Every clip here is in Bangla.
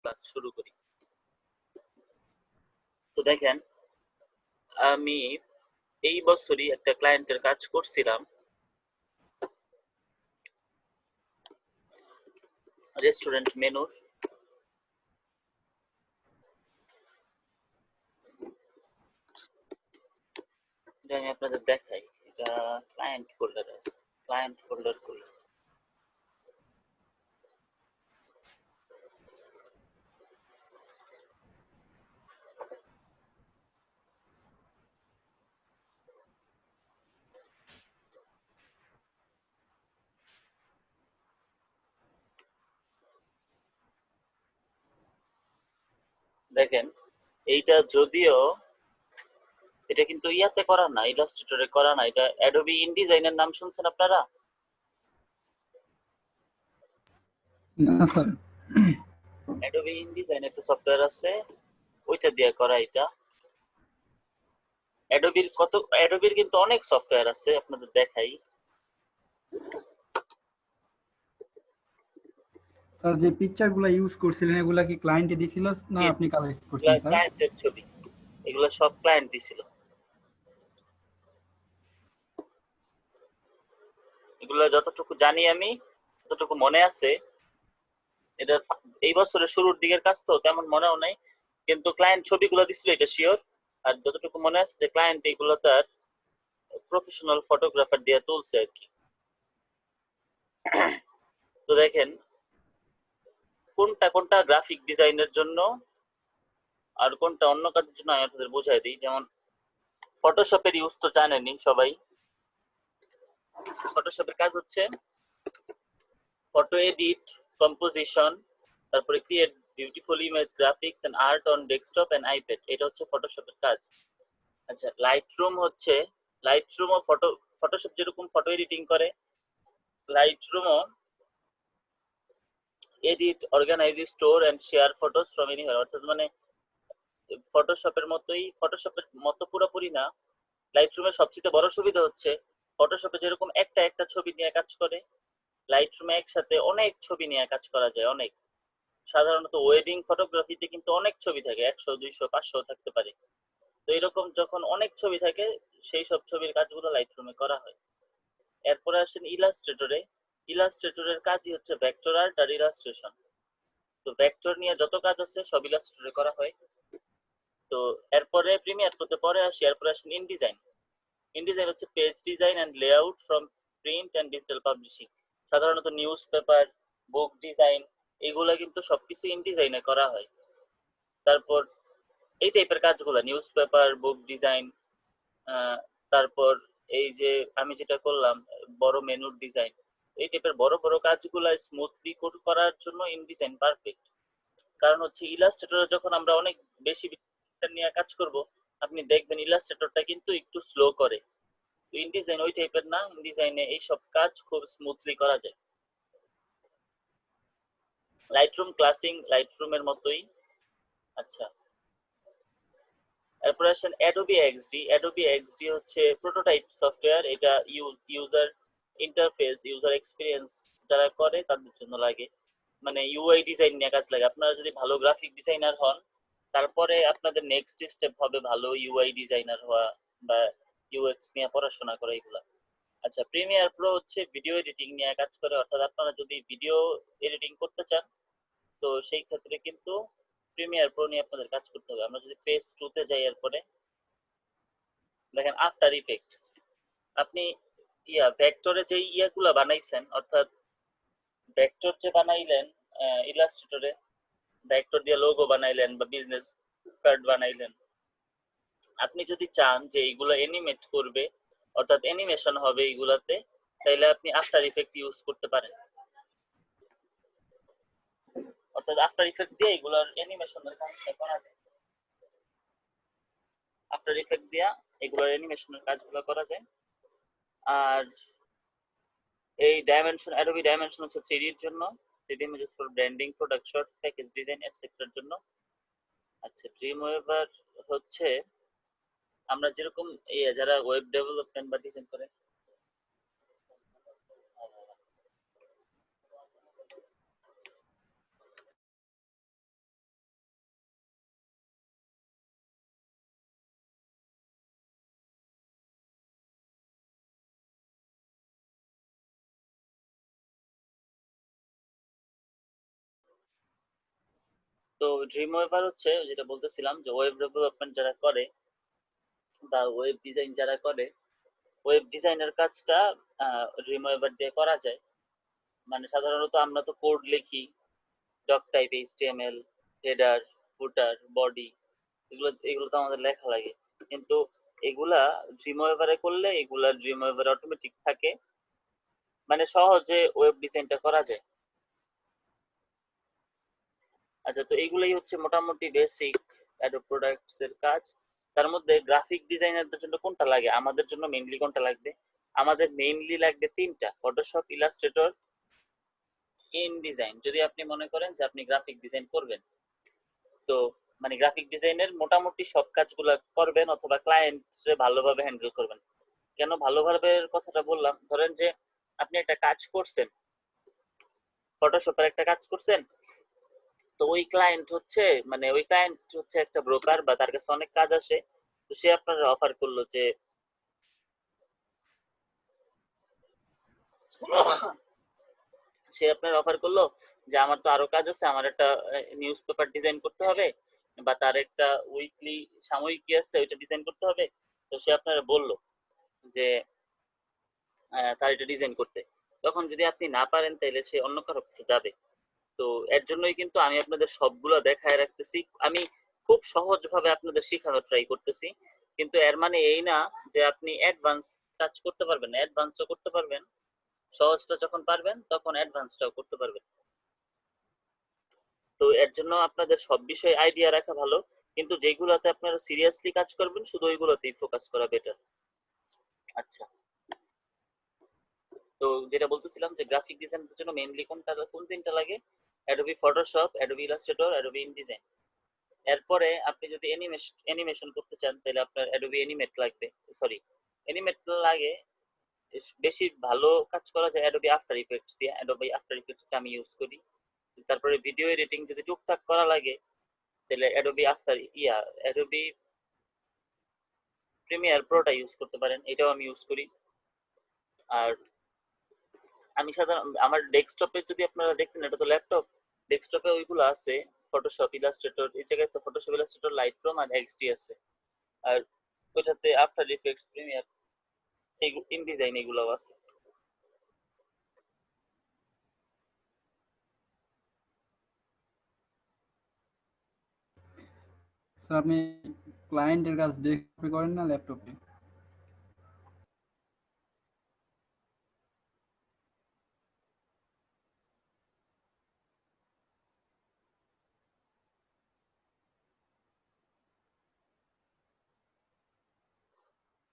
ক্লাস শুরু করি। তো দেখেন, আমি এই বছরই একটা ক্লায়েন্টের কাজ করছিলাম রেস্টুরেন্ট মেনুর। এটা আমি আপনাদের দেখাই। এটা ক্লায়েন্ট ফোল্ডার আছে, ক্লায়েন্ট ফোল্ডার করি। দেখেন, এইটা যদিও এটা কিন্তু ইয়াতে করা না, ইলাস্ট্রেটরে করা না, এটা অ্যাডোবি ইনডিজাইনের নাম শুনছেন আপনারা? না স্যার। অ্যাডোবি ইনডিজাইন একটা সফটওয়্যার আছে, ওইটা দিয়ে করা এটা। অ্যাডোবির কিন্তু অনেক সফটওয়্যার আছে, আপনাদের দেখাই। স্যার, যে পিকচারগুলো ইউজ করছিলেন এগুলা কি ক্লায়েন্টে দিছিল না আপনি কালেক্ট করছেন স্যার? ক্লায়েন্টের ছবি, এগুলো সব ক্লায়েন্ট দিছিল। এগুলো যতটুকু জানি আমি, যতটুকু মনে আছে, এটা এই বছরের শুরুর দিকের কাজ তো তেমন মনেও নাই, কিন্তু ক্লায়েন্ট ছবিগুলো দিছিল এটা শিওর। আর যতটুকু মনে আছে যে ক্লায়েন্ট এগুলো তার প্রফেশনাল ফটোগ্রাফার দিয়ে তুলছে আর কি। তো দেখেন, কোনটা কোনটা গ্রাফিক ডিজাইনের জন্য আর কোনটা অন্য কাজের জন্য আমি আপনাদের বুঝাই দিই। যেমন ফটোশপের ইউজ তো জানেনই সবাই। ফটোশপের কাজ হচ্ছে ফটো এডিট, কম্পোজিশন, তারপরে create beautiful image, graphics and art on desktop and iPad, এটা হচ্ছে ফটোশপের কাজ। আচ্ছা, লাইটরুমও ফটোশপ যেরকম ফটো এডিটিং করে, লাইটরুমও edit, organise, store and share photos from anywhere. অর্থাৎ মানে ফটোশপের মতো পুরোপুরি না। লাইটরুমের সবচেয়ে বড় সুবিধা হচ্ছে ফটোশপে যেরকম একটা একটা ছবি নিয়ে কাজ করে, লাইটরুমে একসাথে অনেক ছবি নিয়ে কাজ করা যায়। অনেক, সাধারণত ওয়েডিং ফটোগ্রাফিতে কিন্তু অনেক ছবি থাকে, 100, 200, 500 থাকতে পারে। তো এরকম যখন অনেক ছবি থাকে, সেই সব ছবির কাজগুলো লাইটরুমে করা হয়। এরপরে আসেন ইলাস্ট্রেটরে। ইলাস্ট্রেটরের কাজই হচ্ছে ভেক্টর আর্ট আর ইলাস্ট্রেশন। তো ভেক্টর নিয়ে যত কাজ আছে সব ইলাস্ট্রেটরে করা হয়। তো এরপরে প্রিমিয়ার প্রোতে পরে আসি, এরপরে আসেন ইনডিজাইন। ইনডিজাইন হচ্ছে page design and layout from print and digital publishing. সাধারণত নিউজ পেপার, বুক ডিজাইন, এগুলা কিন্তু সবকিছু ইনডিজাইনে করা হয়। তারপর এই টাইপের কাজগুলো, নিউজ পেপার, বুক ডিজাইন, তারপর এই যে আমি যেটা করলাম বড় মেনুর ডিজাইন, এই টাইপের বড় বড় কাজগুলো স্মুথলি করার জন্য ইনডিজাইন পারফেক্ট। কারণ হচ্ছে ইলাস্ট্রেটরে যখন আমরা অনেক বেশি নিয়ে কাজ করব, আপনি দেখবেন ইলাস্ট্রেটরটা কিন্তু একটু স্লো করে। তো ইনডিজাইন ওই টাইপের না, ইনডিজাইনে এইসব কাজ খুব স্মুথলি করা যায়। লাইটরুমের মতোই। আচ্ছা, এরপর আসেন অ্যাডোবি এক্সডি। অ্যাডোবি এক্সডি হচ্ছে প্রোটোটাইপ সফটওয়্যার। এটা ইউজার ইন্টারফেস, ইউজার এক্সপিরিয়েন্স যারা করে তাদের জন্য লাগে, মানে ইউআই ডিজাইন নিয়ে কাজ লাগে। আপনারা যদি ভালো গ্রাফিক ডিজাইনার হন, তারপরে আপনাদের নেক্সট স্টেপ হবে ভালো ইউআই ডিজাইনার হওয়া বা ইউএক্স নিয়ে পড়াশোনা করা, এগুলা। আচ্ছা, প্রিমিয়ার প্রো হচ্ছে ভিডিও এডিটিং নিয়ে কাজ করে। অর্থাৎ আপনারা যদি ভিডিও এডিটিং করতে চান, তো সেই ক্ষেত্রে কিন্তু প্রিমিয়ার প্রো নিয়ে আপনাদের কাজ করতে হবে। আমরা যদি পেজ 2 তে যাই, এরপরে দেখেন আফটার ইফেক্টস। আপনি ভেক্টরে যে ইয়াগুলা বানাইছেন, অর্থাৎ ভেক্টর যে বানাইলেন ইলাস্ট্রেটরে, ভেক্টর দিয়ে লোগো বানাইলেন বা বিজনেস কার্ড বানাইলেন, আপনি যদি চান যে এইগুলো অ্যানিমেট করবে, অর্থাৎ অ্যানিমেশন হবে এইগুলাতে, তাইলে আপনি আফটার ইফেক্ট ইউজ করতে পারেন। অর্থাৎ আফটার ইফেক্ট দিয়ে এগুলোর অ্যানিমেশনের কাজটা করা যায়। আফটার ইফেক্ট দিয়া এগুলোর অ্যানিমেশনের কাজগুলো করা যায়। আর এই ডাইমেনশন, অ্যাডোবি ডাইমেনশন হচ্ছে 3D এর জন্য, 3D images for branding, product shot, package design এটসেট্রার জন্য। আচ্ছা, ড্রিমওয়েভার হচ্ছে আমরা যেরকম যারা ওয়েব ডেভেলপমেন্ট বা ডিজাইন করে, তো ড্রিম ওয়েভার হচ্ছে যেটা বলতেছিলাম যে ওয়েব ডেভেলপমেন্ট যারা করে বা ওয়েব ডিজাইন যারা করে, ওয়েব ডিজাইনের কাজটা ড্রিম ওয়েভার দিয়ে করা যায়। মানে সাধারণত আমরা তো কোড লিখি, ডক টাইপ, এইচটিএমএল, হেডার, ফুটার, বডি, এগুলো এগুলো তো আমাদের লেখা লাগে। কিন্তু এগুলা ড্রিম ওয়েভারে করলে এগুলা ড্রিম ওয়েভারে অটোমেটিক থাকে, মানে সহজে ওয়েব ডিজাইনটা করা যায়। আচ্ছা, তো এইগুলাই হচ্ছে মোটামুটি বেসিক অ্যাডোব প্রোডাক্টস এর কাজ। তার মধ্যে গ্রাফিক ডিজাইনারদের জন্য কোনটা লাগে, আমাদের জন্য মেইনলি কোনটা লাগবে? আমাদের মেইনলি লাগবে তিনটা: ফটোশপ, ইলাস্ট্রেটর, ইনডিজাইন। যদি আপনি মনে করেন যে আপনি গ্রাফিক ডিজাইন করবেন, তো মানে গ্রাফিক ডিজাইনের মোটামুটি সব কাজগুলো করবেন অথবা ক্লায়েন্টরে ভালোভাবে হ্যান্ডেল করবেন। কেন ভালোভাবে কথাটা বললাম? ধরেন যে আপনি একটা কাজ করছেন, ফটোশপের একটা কাজ করছেন, তো ওই ক্লায়েন্ট হচ্ছে, মানে ওই ক্লায়েন্ট হচ্ছে একটা ব্রোকার বা তার কাছে অনেক কাজ আসে। তো সে আপনার অফার করলো যে সে আপনার অফার করলো যে আমার তো আরো কাজ আছে, আমার একটা নিউজ পেপার ডিজাইন করতে হবে, বা তার একটা উইকলি সাময়িকী কি আছে ওইটা ডিজাইন করতে হবে। তো সে আপনারা বললো যে তার এটা ডিজাইন করতে। তখন যদি আপনি না পারেন তাহলে সে অন্য কারো কাছে যাবে। তো এর জন্যই কিন্তু আমি আপনাদের সবগুলো দেখায় রাখতেছি, আমি খুব সহজ ভাবে আপনাদের শেখানোর ট্রাই করতেছি। কিন্তু এর মানে এই না যে আপনি অ্যাডভান্স কাজ করতে পারবেন না, অ্যাডভান্সও করতে পারবেন। সহজটা যখন পারবেন তখন অ্যাডভান্সটাও করতে পারবেন। তো এর জন্য আপনাদের সব বিষয়ে আইডিয়া রাখা ভালো, কিন্তু যেগুলোতে আপনারা সিরিয়াসলি কাজ করবেন শুধু ওইগুলোতেই ফোকাস করা বেটার। আচ্ছা, তো যেটা বলতেছিলাম যে গ্রাফিক ডিজাইনের জন্য মেইনলি কোন তিনটা লাগে: Adobe Photoshop, Adobe Illustrator, Adobe InDesign. এরপরে আপনি যদি অ্যানিমেশন করতে চান তাহলে আপনার অ্যাডোবি অ্যানিমেট লাগবে, সরি অ্যানিমেট লাগে। বেশি ভালো কাজ করা যায় অ্যাডোবি আফটার ইফেক্টস দিয়ে, অ্যাডোবি আফটার ইফেক্টসটা আমি ইউজ করি। তারপরে ভিডিও এডিটিং যদি টুকটাক করা লাগে তাহলে অ্যাডোবি প্রিমিয়ার প্রোটা ইউজ করতে পারেন, এটাও আমি ইউজ করি। আর আমি সাধারণ আমার ডেস্কটপে যদি আপনারা দেখতেন, এটা তো ল্যাপটপ, ডেস্কটপে ওইগুলো আছে, ফটোশপ, ইলাস্ট্রেটর, এই জায়গায় তো ফটোশপ, ইলাস্ট্রেটর, লাইটরুম আর এক্সডি আছে। আর ওইটাতে আফটার ইফেক্টস, প্রিমিয়ার, ইনডিজাইন এগুলোও আছে। স্যার আপনি ক্লায়েন্টের কাজ ডেস্কটপে করেন না ল্যাপটপে?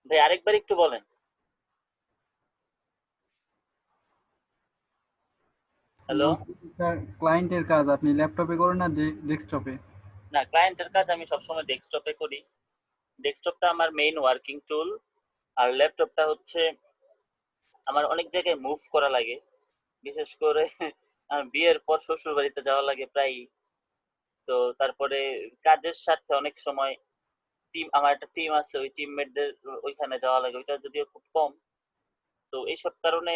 ভাই আরেকবার একটু বলেন। হ্যালো। বলছি স্যার, ক্লায়েন্টের কাজ আপনি ল্যাপটপে করেন না ডেস্কটপে? না, ক্লায়েন্টের কাজ আমি সবসময় ডেস্কটপে করি। ডেস্কটপটা আমার মেইন ওয়ার্কিং টুল। আর ল্যাপটপটা হচ্ছে আমার অনেক জায়গায় মুভ করা লাগে, বিশেষ করে আমার বিয়ের পর শ্বশুর বাড়িতে যাওয়া লাগে প্রায়। তো তারপরে কাজের স্বার্থে অনেক সময় আমার একটা টিম আছে, ওই টিমমেটদের ওইখানে যাওয়া লাগে, ওইটা যদিও খুব কম। তো এইসব কারণে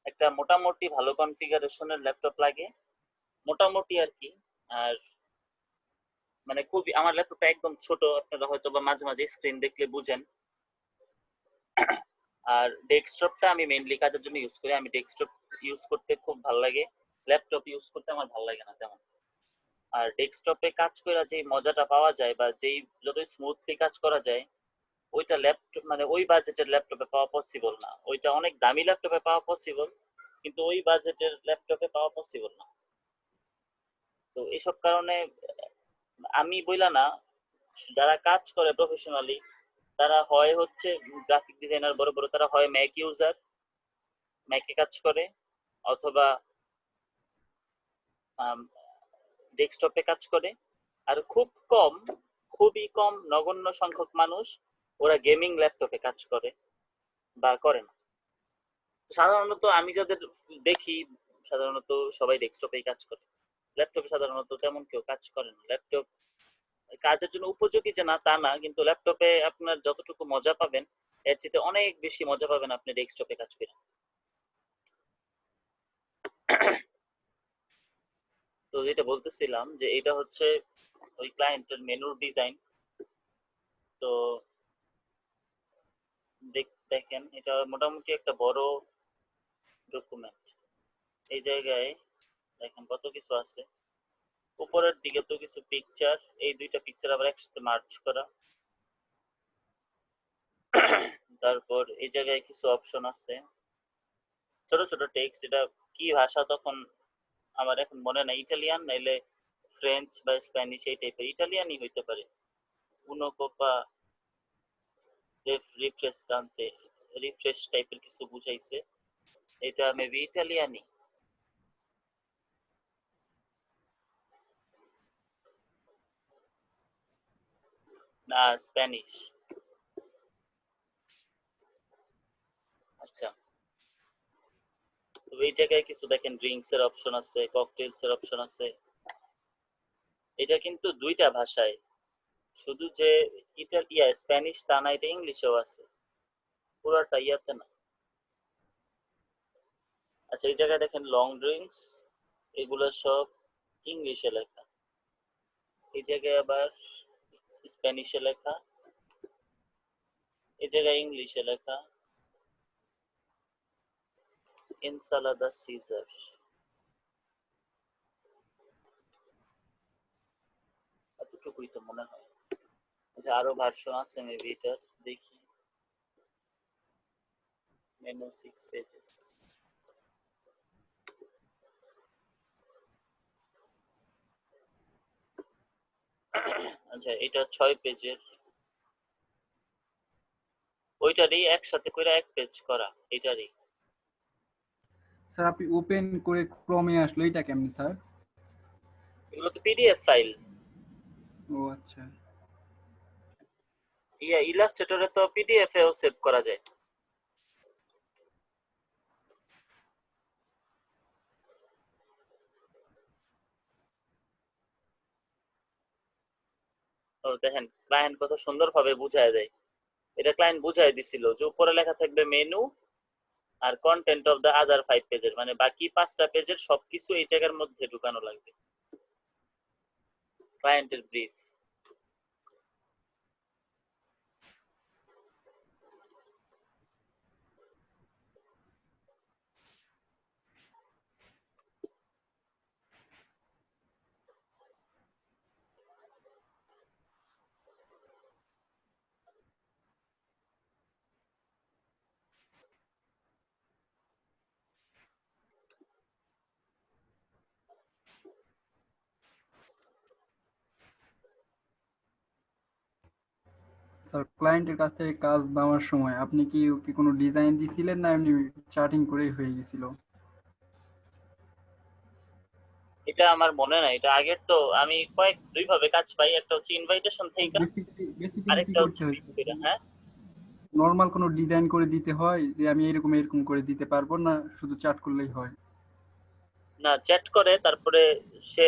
একটা মোটামুটি ভালো কনফিগারেশনের ল্যাপটপ লাগে, মোটামুটি আর কি। আর মানে খুবই, আমার ল্যাপটপটা একদম ছোট, আপনারা হয়তো বা মাঝে মাঝে স্ক্রিন দেখলে বুঝেন। আর ডেস্কটপটা আমি মেইনলি কাজের জন্য ইউজ করি, আমি ডেস্কটপ ইউজ করতে খুব ভালো লাগে, ল্যাপটপ ইউজ করতে আমার ভালো লাগে না তেমন। আর ডেস্কটপে কাজ করে যে মজাটা পাওয়া যায় বা যেই যতই স্মুথলি কাজ করা যায়, ওইটা ল্যাপটপ মানে ওই বাজেটের ল্যাপটপে পাওয়া পসিবল না। ওইটা অনেক দামি ল্যাপটপে পাওয়া পসিবল, কিন্তু ওই বাজেটের ল্যাপটপে পাওয়া পসিবল না। তো এইসব কারণে আমি বইলা না, যারা কাজ করে প্রফেশনালি তারা হয় হচ্ছে গ্রাফিক ডিজাইনার বড় বড়, তারা হয় ম্যাক ইউজার, ম্যাকে কাজ করে, অথবা ডেস্কটপে কাজ করে। আর খুব কম, খুবই কম নগণ্য সংখ্যক মানুষ ওরা গেমিং ল্যাপটপে কাজ করে বা করে না। সাধারণত আমি যাদের দেখি, সাধারণত সবাই ডেস্কটপেই কাজ করে, ল্যাপটপে সাধারণত তেমন কেউ কাজ করে না। ল্যাপটপ কাজের জন্য উপযোগী যে না তা না, কিন্তু ল্যাপটপে আপনার যতটুকু মজা পাবেন এর চেয়ে অনেক বেশি মজা পাবেন আপনি ডেস্কটপে কাজ করে। তো যেটা বলতেছিলাম যে এটা হচ্ছে ওই ক্লায়েন্টের মেনুর ডিজাইন। তো দেখেন এটা মোটামুটি একটা বড় ডকুমেন্ট। এই জায়গায় দেখেন কত কিছু আছে। উপরের দিকে তো কিছু পিকচার, এই দুইটা পিকচার আবার একসাথে মার্জ করা। তারপর এই জায়গায় কিছু অপশন আছে, ছোট ছোট টেক্সট। এটা কি ভাষা তখন আমার এখন মনে নাই, ইটালিয়ান নাইলে ফ্রেঞ্চ বা স্প্যানিশ এই টাইপের, ইটালিয়ানই হইতে পারে। উনো কোপা রিফ্রেশ কান্তে, রিফ্রেশ টাইপের কিছু বুঝাইছে, এটা মেবি ইটালিয়ানই না স্প্যানিশ। আচ্ছা, তো এই জায়গায় কিছু দেখেন ড্রিঙ্কস এর অপশন আছে, ককটেলস এর অপশন আছে। এটা কিন্তু দুইটা ভাষায়, শুধু যে স্প্যানিশ তা না, এটা ইংলিশেও আছে, পুরোটা ইয়াতে না। আচ্ছা, এই জায়গায় দেখেন লং ড্রিঙ্কস, এগুলো সব ইংলিশে লেখা। এই জায়গায় আবার স্প্যানিশে লেখা, এই জায়গায় ইংলিশে লেখা। এনসালাদা সিজার, এতটুকুই তো মনে হয়। আচ্ছা, আরো ভার্সন আছে মেবি এটার, দেখি। Menu 6 pages. আচ্ছা, এটা 6 পেজের, ওইটারই একসাথে করে এক পেজ করা, এটারই। স্যার আপনি ওপেন করে ক্রমে আসলো, এটা কেমন স্যার? এগুলো তো পিডিএফ ফাইল। ও আচ্ছা ইলাস্ট্রেটরে তো পিডিএফ এও সেভ করা যায়। ও দেখেন ক্লায়েন্ট কত সুন্দরভাবে বুঝায় দেয়। এটা ক্লায়েন্ট বুঝাই দিছিল যে উপরে লেখা থাকবে মেনু আর কন্টেন্ট অফ দ্য আদার 5 পেজের, মানে বাকি 5টা পেজের সবকিছু এই জায়গার মধ্যে ঢুকানো লাগবে। ক্লায়েন্টের ব্রিফ। স্যার, ক্লায়েন্টের কাছ থেকে কাজ নেওয়ার সময় আপনি কি ওকে কোনো ডিজাইন দিছিলেন না এমনি চার্টিং করেই হয়ে গেছিল? এটা আমার মনে নাই, এটা আগের তো আমি দুই ভাবে কাজ পাই, একটা হচ্ছে ইনভাইটেশন থেকে, বেসিক্যালি কি আরেকটা হচ্ছে করতে হয়? পিক করে। হ্যাঁ, নরমাল কোনো ডিজাইন করে দিতে হয় যে আমি এরকম এরকম করে দিতে পারবো, না শুধু চার্ট করলেই হয়? না চ্যাট করে, তারপরে সে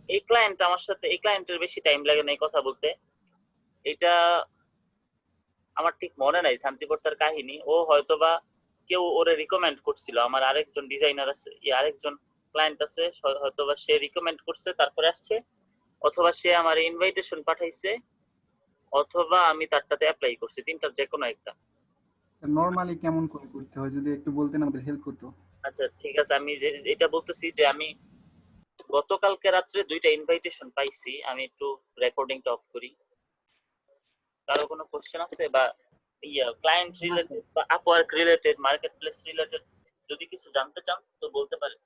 এই ক্লায়েন্ট আমার সাথে, এই ক্লায়েন্টের বেশি টাইম লাগে না এই কথা বলতে। এটা আমার ঠিক মনে নাই শান্তিপর্তার কাহিনী, ও হয়তোবা কেউ ওরে রিকমেন্ড করছিল, আমার আরেকজন ডিজাইনার আছে, আরেকজন ক্লায়েন্ট আছে, হয়তোবা সে রিকমেন্ড করছে তারপরে আসছে, অথবা সে আমার ইনভাইটেশন পাঠাইছে, অথবা আমি তারটাতে অ্যাপ্লাই করছি, তিনটার যে কোনো একটা। নরমালি কেমন করে করতে হয় যদি একটু বলতেন আমাদের হেল্প হতো। আচ্ছা ঠিক আছে, আমি এটা বলতেছি যে আমি গতকালকে রাত্রে 2টা ইনভাইটেশন পাইছি। আমি একটু রেকর্ডিংটা অফ করি। কারো কোনো কোশ্চেন আছে বা ক্লায়েন্ট না রিলেটেড বা Upwork related, market place related যদি কিছু জানতে চান তো বলতে পারেন।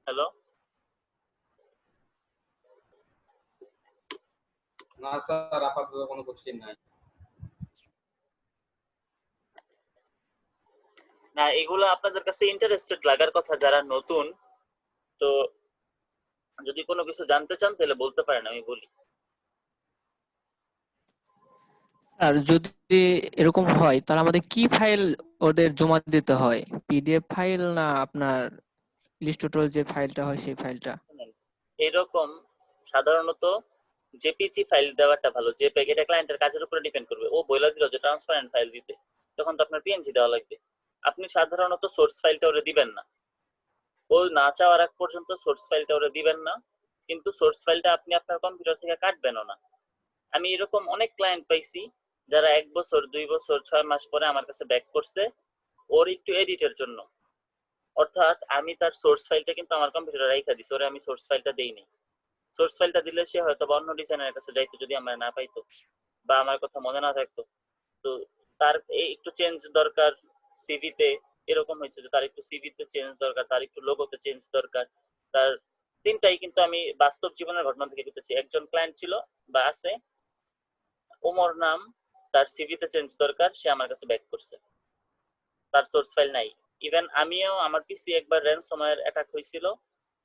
হ্যালো। না স্যার, আপাতত কোনো কোশ্চেন নাই। না, এগুলো আপনাদের কাছে ইন্টারেস্টেড লাগার কথা যারা নতুন। তো যদি কোনো কিছু জানতে চান তাহলে বলতে পারেন, আমি বলি। আর যদি এরকম হয় তাহলে আমাদের কি ফাইল ওদের জমা দিতে হয়? পিডিএফ ফাইল না আপনার ইলিস্ট্রেটর যে ফাইলটা হয় সেই ফাইলটা? শুনেন, এরকম সাধারণত জেপিজি ফাইল দেওয়াটা ভালো। জেপিজি এটা ক্লায়েন্টের কাজের উপরে ডিপেন্ড করবে। ও বলে দিল যে ট্রান্সপারেন্ট ফাইল দিতে, তখন তো আপনার পিএনজি দেওয়া লাগবে। আপনি সাধারণত সোর্স ফাইলটা ওরে দিবেন না, ও না চাওয়ার আগ পর্যন্ত সোর্স ফাইলটা ওরা দিবেন না, কিন্তু সোর্স ফাইলটা আপনি আপনার কম্পিউটার থেকে কাটবেনও না। আমি এরকম অনেক ক্লায়েন্ট পাইছি যারা 1 বছর 2 বছর 6 মাস পরে আমার কাছে ব্যাক করছে ওর একটু এডিটের জন্য। অর্থাৎ আমি তার সোর্স ফাইলটা কিন্তু আমার কম্পিউটারে রাইখা দিছি, ওরে আমি সোর্স ফাইলটা দেই নাই। সোর্স ফাইলটা দিলে সে হয়তো বা অন্য ডিজাইনের কাছে যাইতো যদি আমার না পাইতো বা আমার কথা মনে না থাকতো। তো তার একটু চেঞ্জ দরকার সিভিতে, এরকম হয়েছে যে তার একটু সিভিতে চেঞ্জ দরকার, তার একটু লোগোতে চেঞ্জ দরকার। তার তিনটাই কিন্তু আমি বাস্তব জীবনের ঘটনা থেকে বলতেছি। একজন ক্লায়েন্ট ছিল বা আছে, ওমর নাম, তার সিভিতে চেঞ্জ দরকার, সে আমার কাছে ব্যাক করছে, তার সোর্স ফাইল নাই। ইভেন আমিও আমার পিসি একবার র্যানসমওয়্যার অ্যাটাক হয়েছিল,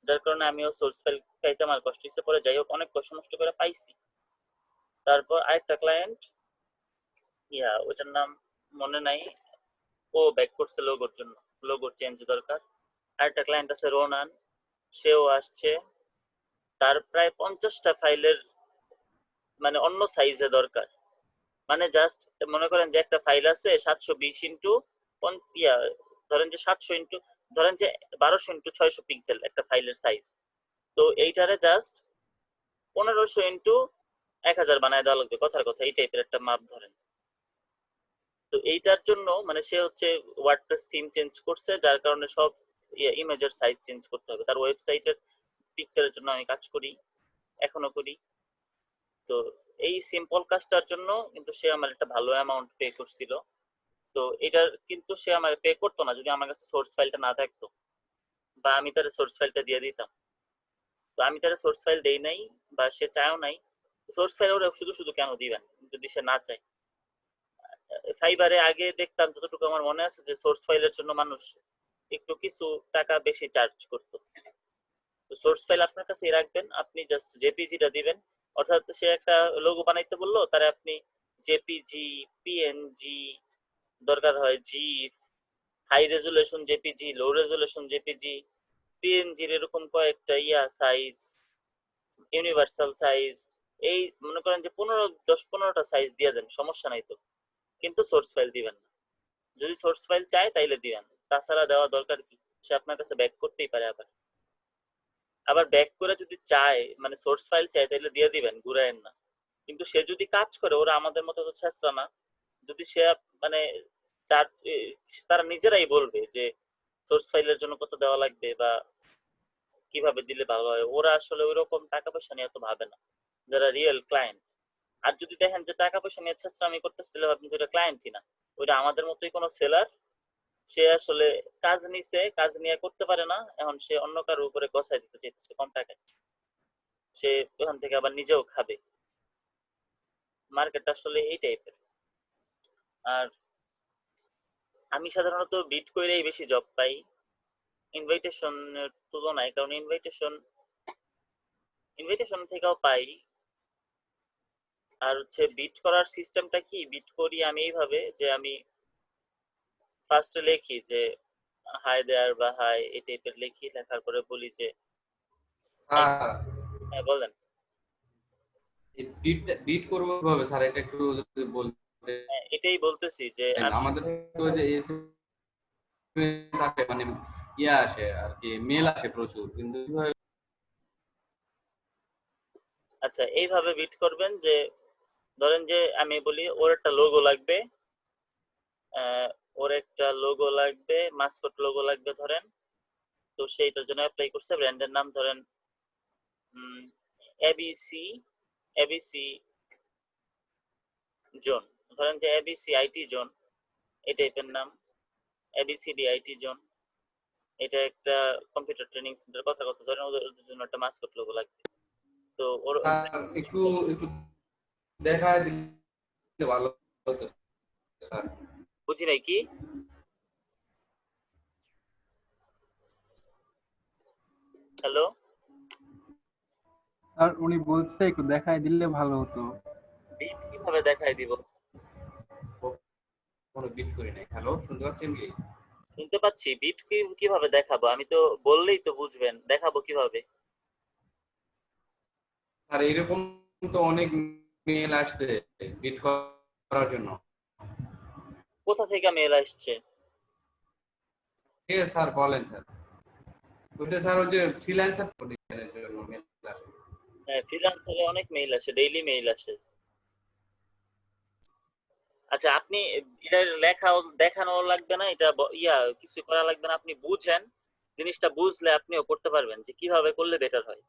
যার কারণে আমিও সোর্স ফাইল পাইতে আমার কষ্ট হয়েছে, পরে যাই হোক অনেক কষ্ট নষ্ট করে পাইছি। তারপর আরেকটা ক্লায়েন্ট, ওইটার নাম মনে নাই, ও ব্যাক করছে লোগোর জন্য, লোগোর চেঞ্জ দরকার। আরেকটা ক্লায়েন্ট আছে রোনান, সেও আসছে, তার প্রায় 50টা ফাইলের মানে অন্য সাইজে দরকার। মানে জাস্ট মনে করেন যে একটা ফাইল আছে 720 ইন্টু ধরেন যে 700 ইন্টু, ধরেন যে 1200 ইন্টু 600 পিক্সেল একটা ফাইলের সাইজ। তো এইটারে জাস্ট 1500 ইন্টু 1000 বানায় দেওয়া লাগবে, কথার কথা এই টাইপের একটা মাপ ধরেন। তো এইটার জন্য মানে সে হচ্ছে ওয়ার্ডপ্রেস থিম চেঞ্জ করছে, যার কারণে সব ইমেজের সাইজ চেঞ্জ করতে হবে। তার ওয়েবসাইটের পিকচারের জন্য আমি কাজ করি, এখনো করি। তো এই সিম্পল কাজটার জন্য কিন্তু সে আমার একটা ভালো অ্যামাউন্ট পে করছিল। তো এটার কিন্তু সে আমার পে করতো না যদি আমার কাছে সোর্স ফাইলটা না থাকতো বা আমি তার সোর্স ফাইলটা দিয়ে দিতাম। তো আমি তার সোর্স ফাইল দেই নাই বা সে চায়ও নাই। সোর্স ফাইল ওরা শুধু শুধু কেন দিবেন যদি সে না চায়? ফাইবারে আগে দেখতাম যতটুকু আমার মনে আছে যে সোর্স ফাইলের জন্য মানুষ একটু কিছু টাকা বেশি চার্জ করতো। তো সোর্স ফাইল আপনার কাছেই রাখবেন, আপনি জাস্ট জেপিজিটা দিবেন। অর্থাৎ সে একটা লোগো বানাইতে বললো, তারে আপনি জেপিজি, পিএনজি, দরকার হয় জিপ, হাই রেজুলেশন জেপিজি, লো রেজুলেশন জেপিজি, পিএনজির এরকম কয়েকটা সাইজ, ইউনিভার্সাল সাইজ, এই মনে করেন যে 10-15টা সাইজ দিয়ে দেন, সমস্যা নাই তো, কিন্তু সোর্স ফাইল দিবেন না। যদি সোর্স ফাইল চায় তাইলে দিবেন, তাছাড়া দেওয়া দরকার কি? সে আপনার কাছে ব্যাক করতেই পারে। আবার আবার ব্যাক করে যদি চায় মানে সোর্স ফাইল চায় তাহলে দিয়ে দিবেন, ঘুরায়েন না। কিন্তু সে যদি কাজ করে, ওরা আমাদের মতো তো ছেঁচড়া না। যদি সে মানে তারা নিজেরাই বলবে যে সোর্স ফাইলের জন্য কত দেওয়া লাগবে বা কিভাবে দিলে ভালো হয়, ওরা আসলে ওইরকম টাকা পয়সা নিয়ে তো ভাবে না যারা রিয়েল ক্লায়েন্ট। আর যদি দেখেন যে টাকা পয়সা নিয়ে ছেঁচড়ামি করতেছে, তাহলে আপনি যেটা ক্লায়েন্টই না, ওইটা আমাদের মতোই কোনো সেলার। সে আসলে কাজ নিছে, কাজ নিয়ে করতে পারে না, এখন সে অন্য কারোর উপরে গছায় দিতে চাইতেছে কম টাকায়, সে ওখান থেকে আবার নিজেও খাবে। মার্কেটটা আসলে এই টাইপের। আর আমি সাধারণত বিট কইরেই বেশি জব পাই ইনভাইটেশনের তুলনায়, কারণ ইনভাইটেশন থেকেও পাই। আর হচ্ছে বিট করার সিস্টেমটা কি, বিট করি আমি এইভাবে যে আমি ফার্স্টে লিখি যে হাই দেয়ার বা হাই, এই টাইপের লিখি, লেখার পরে বলি যে স্যার হ্যাঁ বলেন। বিট করবো কিভাবে স্যার, এটা একটু যদি বলতে। হ্যাঁ, এটাই বলতেছি যে আমি আমাদের তো যে SMS আসে মানে আসে আর কি, মেল আসে প্রচুর, কিন্তু কিভাবে? আচ্ছা এইভাবে বিট করবেন যে ধরেন যে আমি বলি ওর একটা লোগো লাগবে, ওর একটা লোগো লাগবে, মাসকট লোগো লাগবে ধরেন। তো সেইটার জন্য অ্যাপ্লাই করছে, ব্র্যান্ডের নাম ধরেন এবিসি, এবিসি জোন, ধরেন যে এবিসি আইটি জোন, এই টাইপের নাম, এবিসিডি আইটি জোন। এটা একটা কম্পিউটার ট্রেনিং সেন্টার, কথা কথা ধরেন ওদের জন্য একটা মাসকট লোগো লাগবে। তো ওর স্যার একটু একটু দেখা দিলে ভালো হতো স্যার। বুঝি নাই কি? হ্যালো, স্যার উনি বলছে একটু দেখায় দিলে ভালো হতো। বিট কিভাবে দেখাই দিব? কোনো বিট করি নাই। হ্যালো, শুনতে পাচ্ছেন কি? শুনতে পাচ্ছি, বিট কিভাবে দেখাবো? আমি তো বললেই তো বুঝবেন, দেখাবো কিভাবে? স্যার এরকম তো অনেক মেল আসছে বিট করার জন্য। কোথা থেকে মেল আসছে? ঠিক আছে স্যার, বলেন স্যার। ওইটা স্যার ওই যে ফ্রিল্যান্সার পজিশনের জন্য মেল আসে। হ্যাঁ, ফ্রিল্যান্সারে অনেক মেইল আসে, ডেইলি মেইল আসে। আচ্ছা, আপনি এটার লেখাও দেখানো লাগবে না, এটা কিছু করা লাগবে না, আপনি বুঝেন। জিনিসটা বুঝলে আপনিও করতে পারবেন যে কিভাবে করলে বেটার হয়।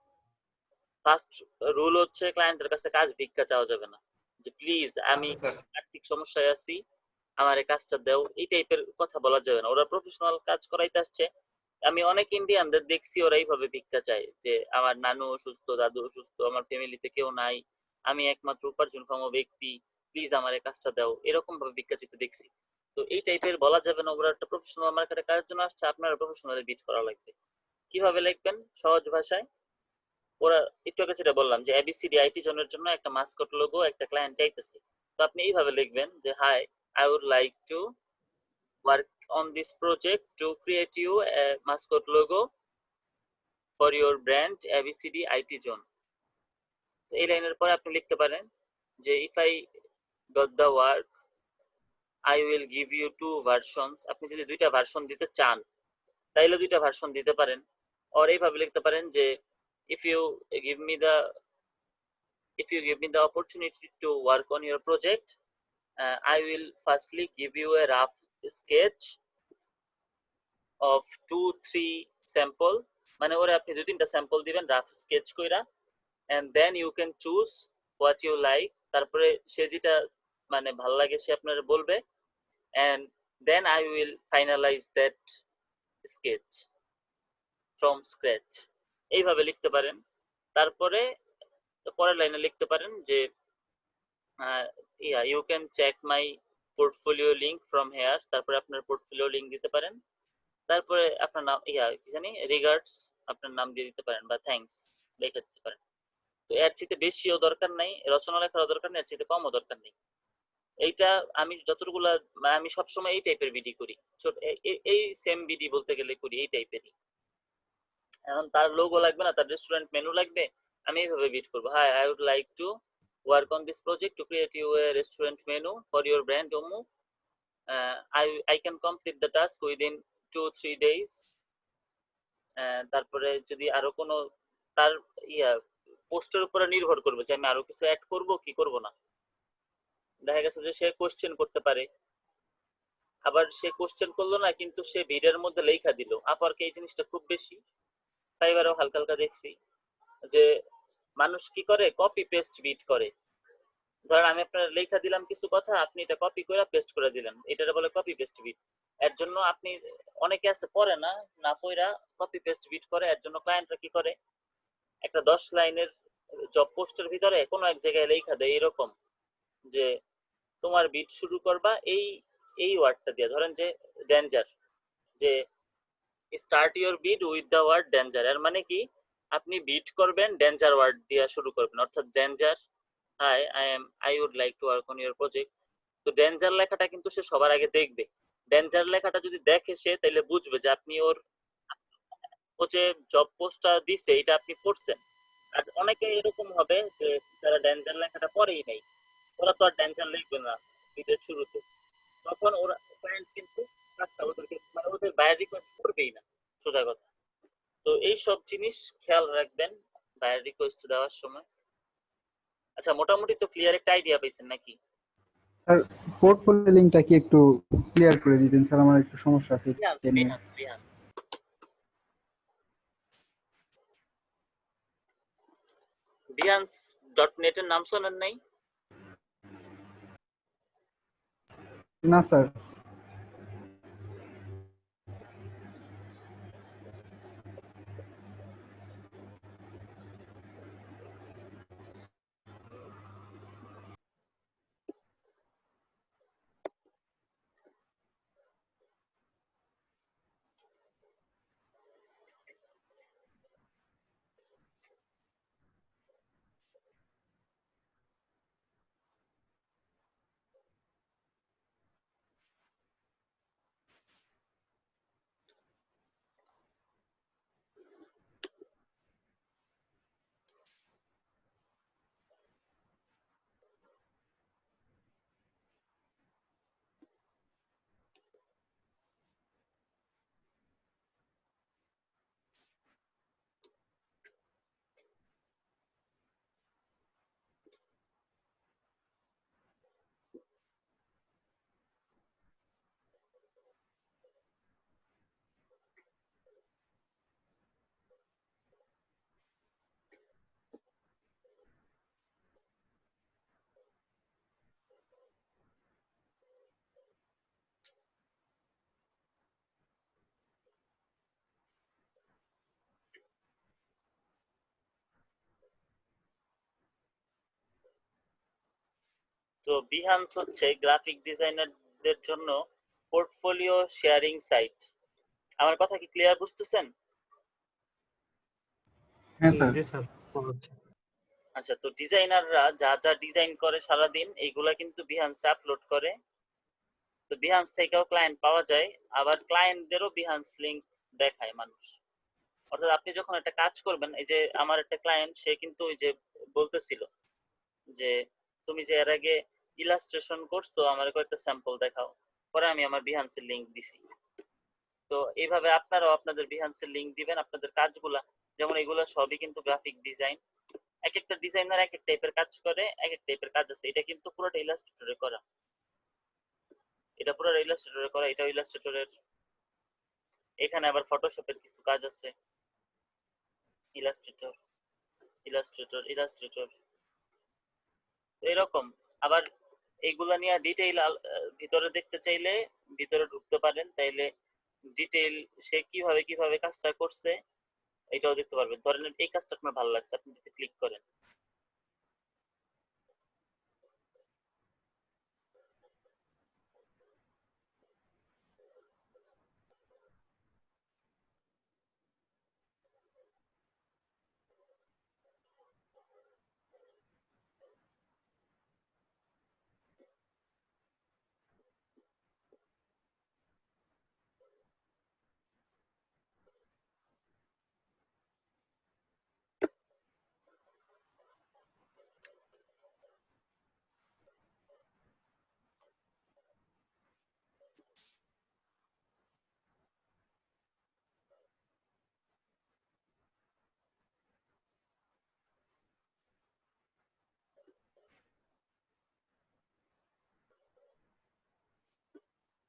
ফার্স্ট রুল হচ্ছে ক্লায়েন্টের কাছে কাজ ভিক্ষা চাওয়া যাবে না, যে প্লিজ আমি আচ্ছা স্যার। আর্থিক সমস্যায় আছি, আমার এই কাজটা দাও, এই টাইপের কথা বলা যাবে না। ওরা প্রফেশনাল কাজ করাইতে আসছে। আমি অনেক ইন্ডিয়ানদের দেখছি ওরা এইভাবে ভিক্ষা চায়, যে আমার নানু অসুস্থ, দাদু অসুস্থ, আমার ফ্যামিলিতে কেউ নাই, আমি একমাত্র উপার্জনক্ষম ব্যক্তি, প্লিজ আমার এই কাজটা দাও, এরকম ভাবে ভিক্ষা চাইতে দেখছি। তো এই টাইপের বলা যাবে না। ওরা একটা প্রফেশনাল মার্কেটে কাজের জন্য আসছে, আপনারা প্রফেশনালি বিট করা লাগবে। কিভাবে লিখবেন সহজ ভাষায়? ওরা একটু আগে যেটা বললাম যে এবিসিডি আইটি জোনের জন্য একটা মাস্কট লোগো একটা ক্লায়েন্ট চাইতেছে। তো আপনি এইভাবে লিখবেন যে hi, I would like to work on this project to create you a mascot logo for your brand ABCD IT zone. এই লাইনের পরে আপনি লিখতে পারেন যে if I got the work I will give you two versions. আপনি যদি দুইটা ভার্সন দিতে চান তাইলে দুইটা ভার্সন দিতে পারেন। আর এইভাবে লিখতে পারেন যে if you give me the if you give me the opportunity to work on your project, I will firstly give you a rough sketch of 2-3 sample, মানে ওরে আপনি দুই তিনটা স্যাম্পল দিবেন রাফ স্কেচ কইরা, and then you can choose what you like। তারপরে সে যেটা মানে ভাল লাগে সে আপনার বলবে, and then I will finalize that sketch from scratch। এইভাবে লিখতে পারেন। তারপরে পরের লাইনে লিখতে পারেন যে you can check my portfolio link from here. তারপরে আপনার পোর্টফোলিও লিঙ্ক দিতে পারেন। তারপরে আপনার নাম কি জানি রিগার্ডস আপনার নাম দিয়ে দিতে পারেন, বা থ্যাঙ্কস লিখে দিতে পারেন। তো এর চেয়ে বেশিও দরকার নাই, রচনা লেখারও দরকার নেই, এর চেয়ে কমও দরকার নেই। এইটা আমি যতটুকুলা আমি সবসময় এই টাইপের বিডি করি। এই সেম বিডি বলতে গেলে করি এই টাইপেরই। এখন তার লোগো লাগবে না, তার রেস্টুরেন্ট মেনু লাগবে। আমি এইভাবে বিট করবো, hi, I would like to work on this project to create you a restaurant menu for your brand Omu. I can complete the task within 2-3 days। তারপরে যদি আরো কোনো তার পোস্টের উপরে নির্ভর করবে যে আমি আরো কিছু অ্যাড করব কি করব না। দেখা গেছে যে সে কোশ্চেন করতে পারে, আবার সে কোশ্চেন করলো না কিন্তু সে ভিডিওর মধ্যে লেখা দিল। আপারকে এই জিনিসটা খুব বেশি, ফাইবারও হালকা হালকা দেখছি যে মানুষ কি করে কপি পেস্ট বিট করে। ধরেন আমি আপনার লেখা দিলাম কিছু কথা, আপনি এটা কপি করে পেস্ট করে দিলেন, এটা বলে কপি পেস্ট বিট। এর জন্য আপনি অনেকে আছে পড়ে না, না পড়া কপি পেস্ট বিট করে। এর জন্য ক্লায়েন্টরা কি করে একটা 10 লাইনের জব পোস্টের ভিতরে কোনো এক জায়গায় লেখা দেয় এরকম যে তোমার বিট শুরু করবা এই এই ওয়ার্ডটা দিয়ে, ধরেন যে ডেঞ্জার, যে start your bit with the word danger. এর মানে কি আপনি বিট করবেন ডেঞ্জার ওয়ার্ড দিয়ে শুরু করবেন, অর্থাৎ danger, hi I would like to work on your project. তো ডেঞ্জার লেখাটা কিন্তু সে সবার আগে দেখবে। ডেঞ্জার লেখাটা যদি দেখে সে তাহলে বুঝবে যে আপনি ও যে জব পোস্টটা দিছে এটা আপনি পড়ছেন। আর অনেকে এরকম হবে যে তারা ডেঞ্জার লেখাটা পড়েই নাই, ওরা তো আর ডেঞ্জার লিখবে না ভিডিওর শুরুতে। তখন ওরা ক্লায়েন্ট কিন্তু কাজটা ওদেরকে মানে ওদের বায়ার রিকোয়েস্ট করবেই না, সোজা কথা। তো এই সব জিনিস খেয়াল রাখবেন বায়ার রিকোয়েস্ট দেওয়ার সময়। আচ্ছা, মোটামুটি তো ক্লিয়ার একটা আইডিয়া পাইছেন নাকি? স্যার পোর্টফোলিও লিংকটা কি একটু ক্লিয়ার করে দিতেন স্যার, আমার একটু সমস্যা আছে রিহান্স এটা নিয়ে। রিহান্স রিহান্স রিহান্স ডট নেট এর নাম শোনেন নাই? না স্যার। তো বিহান্স হচ্ছে গ্রাফিক ডিজাইনারদের জন্য পোর্টফোলিও শেয়ারিং সাইট। আমার কথা কি ক্লিয়ার বুঝতেছেন? হ্যাঁ স্যার। জি স্যার। আচ্ছা, তো ডিজাইনাররা যা যা ডিজাইন করে সারাদিন এইগুলা কিন্তু বিহান্সে আপলোড করে। তো বিহান্স থেকেও ক্লায়েন্ট পাওয়া যায়, আবার ক্লায়েন্টদেরও বিহান্স লিংক দেখায় মানুষ। অর্থাৎ আপনি যখন একটা কাজ করবেন, এই যে আমার একটা ক্লায়েন্ট, সে কিন্তু ওই যে বলতেছিল যে তুমি যে এর আগে ইলাস্ট্রেশন করছো আমার কয়েকটা স্যাম্পল দেখাও, পরে আমি আমার বিহান্সের লিংক দিছি। তো এইভাবে আপনারাও আপনাদের বিহান্সের লিংক দিবেন আপনাদের কাজগুলা, যেমন এগুলো সবই কিন্তু গ্রাফিক ডিজাইন। এক একটা ডিজাইনার এক এক টাইপের কাজ করে, এক এক টাইপের কাজ আছে। এটা কিন্তু পুরোটা ইলাস্ট্রেটরে করা, এটা পুরো ইলাস্ট্রেটরে করা, এটা ইলাস্ট্রেটরের। এখানে আবার ফটোশপের কিছু কাজ আছে, ইলাস্ট্রেটর ইলাস্ট্রেটর ইলাস্ট্রেটর এরকম। আবার এইগুলা নিয়ে ডিটেইল ভিতরে দেখতে চাইলে ভিতরে ঢুকতে পারেন, তাইলে ডিটেইল সে কিভাবে কিভাবে কাজটা করছে এটাও দেখতে পারবেন। ধরেন এই কাজটা আপনার ভালো লাগছে, আপনি যদি ক্লিক করেন,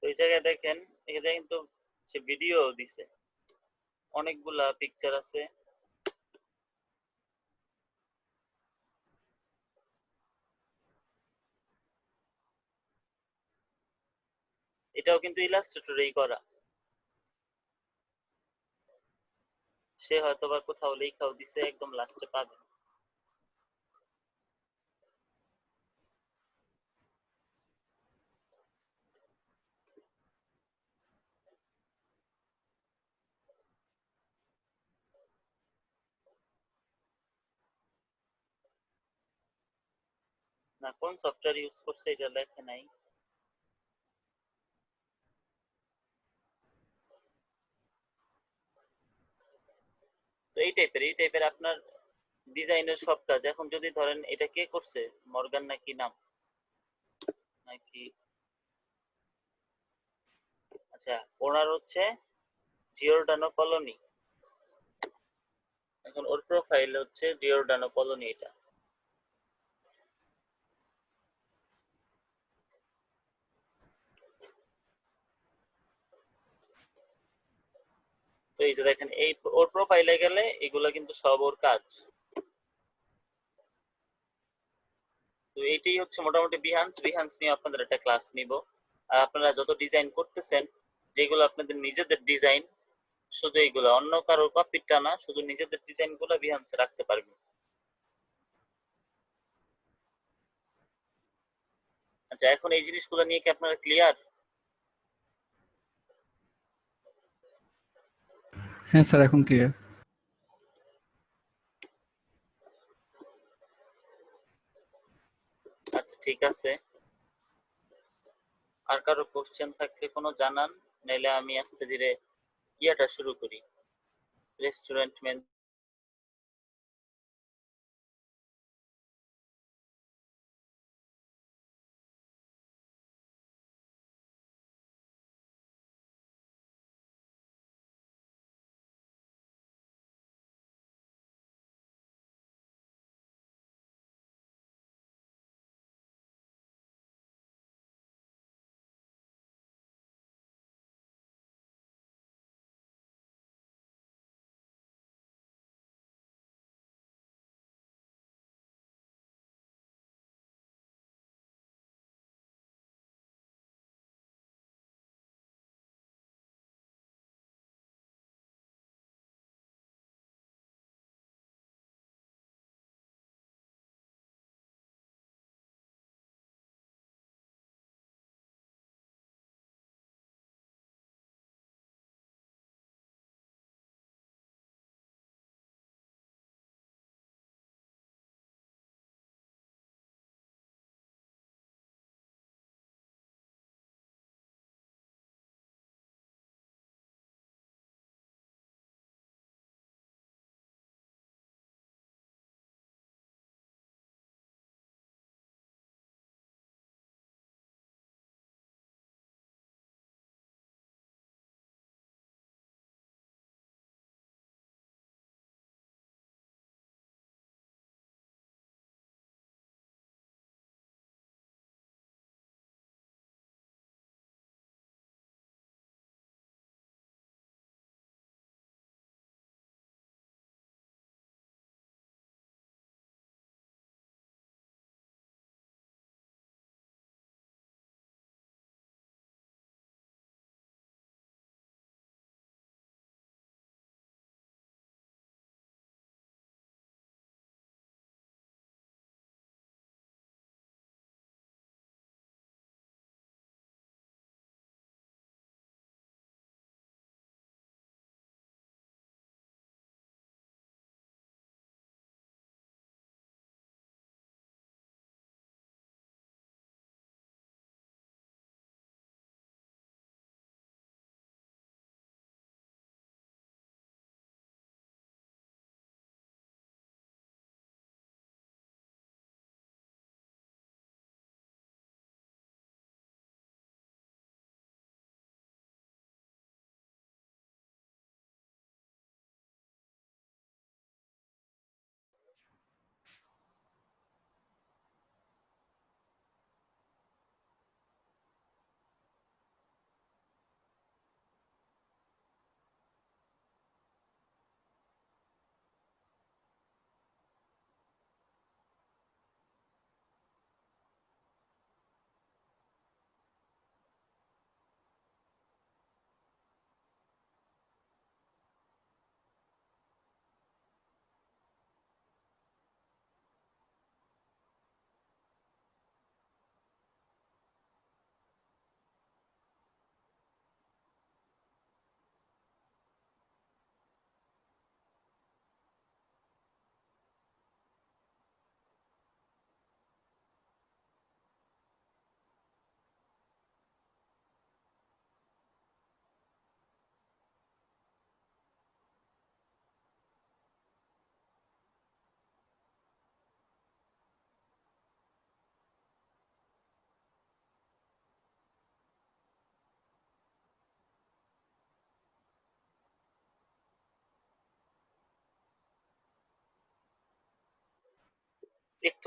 তো এই জায়গায় দেখেন, এখানে কিন্তু সে ভিডিও দিছে, অনেকগুলা পিকচার আছে। এটাও কিন্তু ইলাস্ট্রেটরেই করা। সে হয়তো বা কোথাও লেখাও দিছে, একদম লাস্টে পাবেন। না, কোন সফটওয়্যার ইউজ করছে এটা লেখে নাই। তো এই টাইপের আপনার ডিজাইনের সব কাজ। এখন যদি ধরেন এটা কে করছে, মর্গান নাকি নাম, নাকি, আচ্ছা, ওনার হচ্ছে জিওরডানো কলোনি। এখন ওর প্রোফাইল হচ্ছে জিওরডানো কলোনি। এটা তো এই যে দেখেন, এই ওর প্রোফাইলে গেলে এগুলো কিন্তু সব ওর কাজ। তো এইটাই হচ্ছে মোটামুটি বিহান্স। বিহান্স নিয়ে আপনাদের একটা ক্লাস নিব। আর আপনারা যত ডিজাইন করতেছেন, যেগুলো আপনাদের নিজেদের ডিজাইন, শুধু এইগুলো, অন্য কারো কপিটা না, শুধু নিজেদের ডিজাইন গুলো বিহান্সে রাখতে পারবেন। আচ্ছা, এখন এই জিনিসগুলো নিয়ে কি আপনারা ক্লিয়ার? হ্যাঁ স্যার, এখন ক্লিয়ার। আচ্ছা, ঠিক আছে। আর কারো কোশ্চেন থাকলে কোনো জানান, নাইলে আমি আস্তে ধীরে ইয়াটা শুরু করি, রেস্টুরেন্ট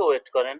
ওয়েট করেন।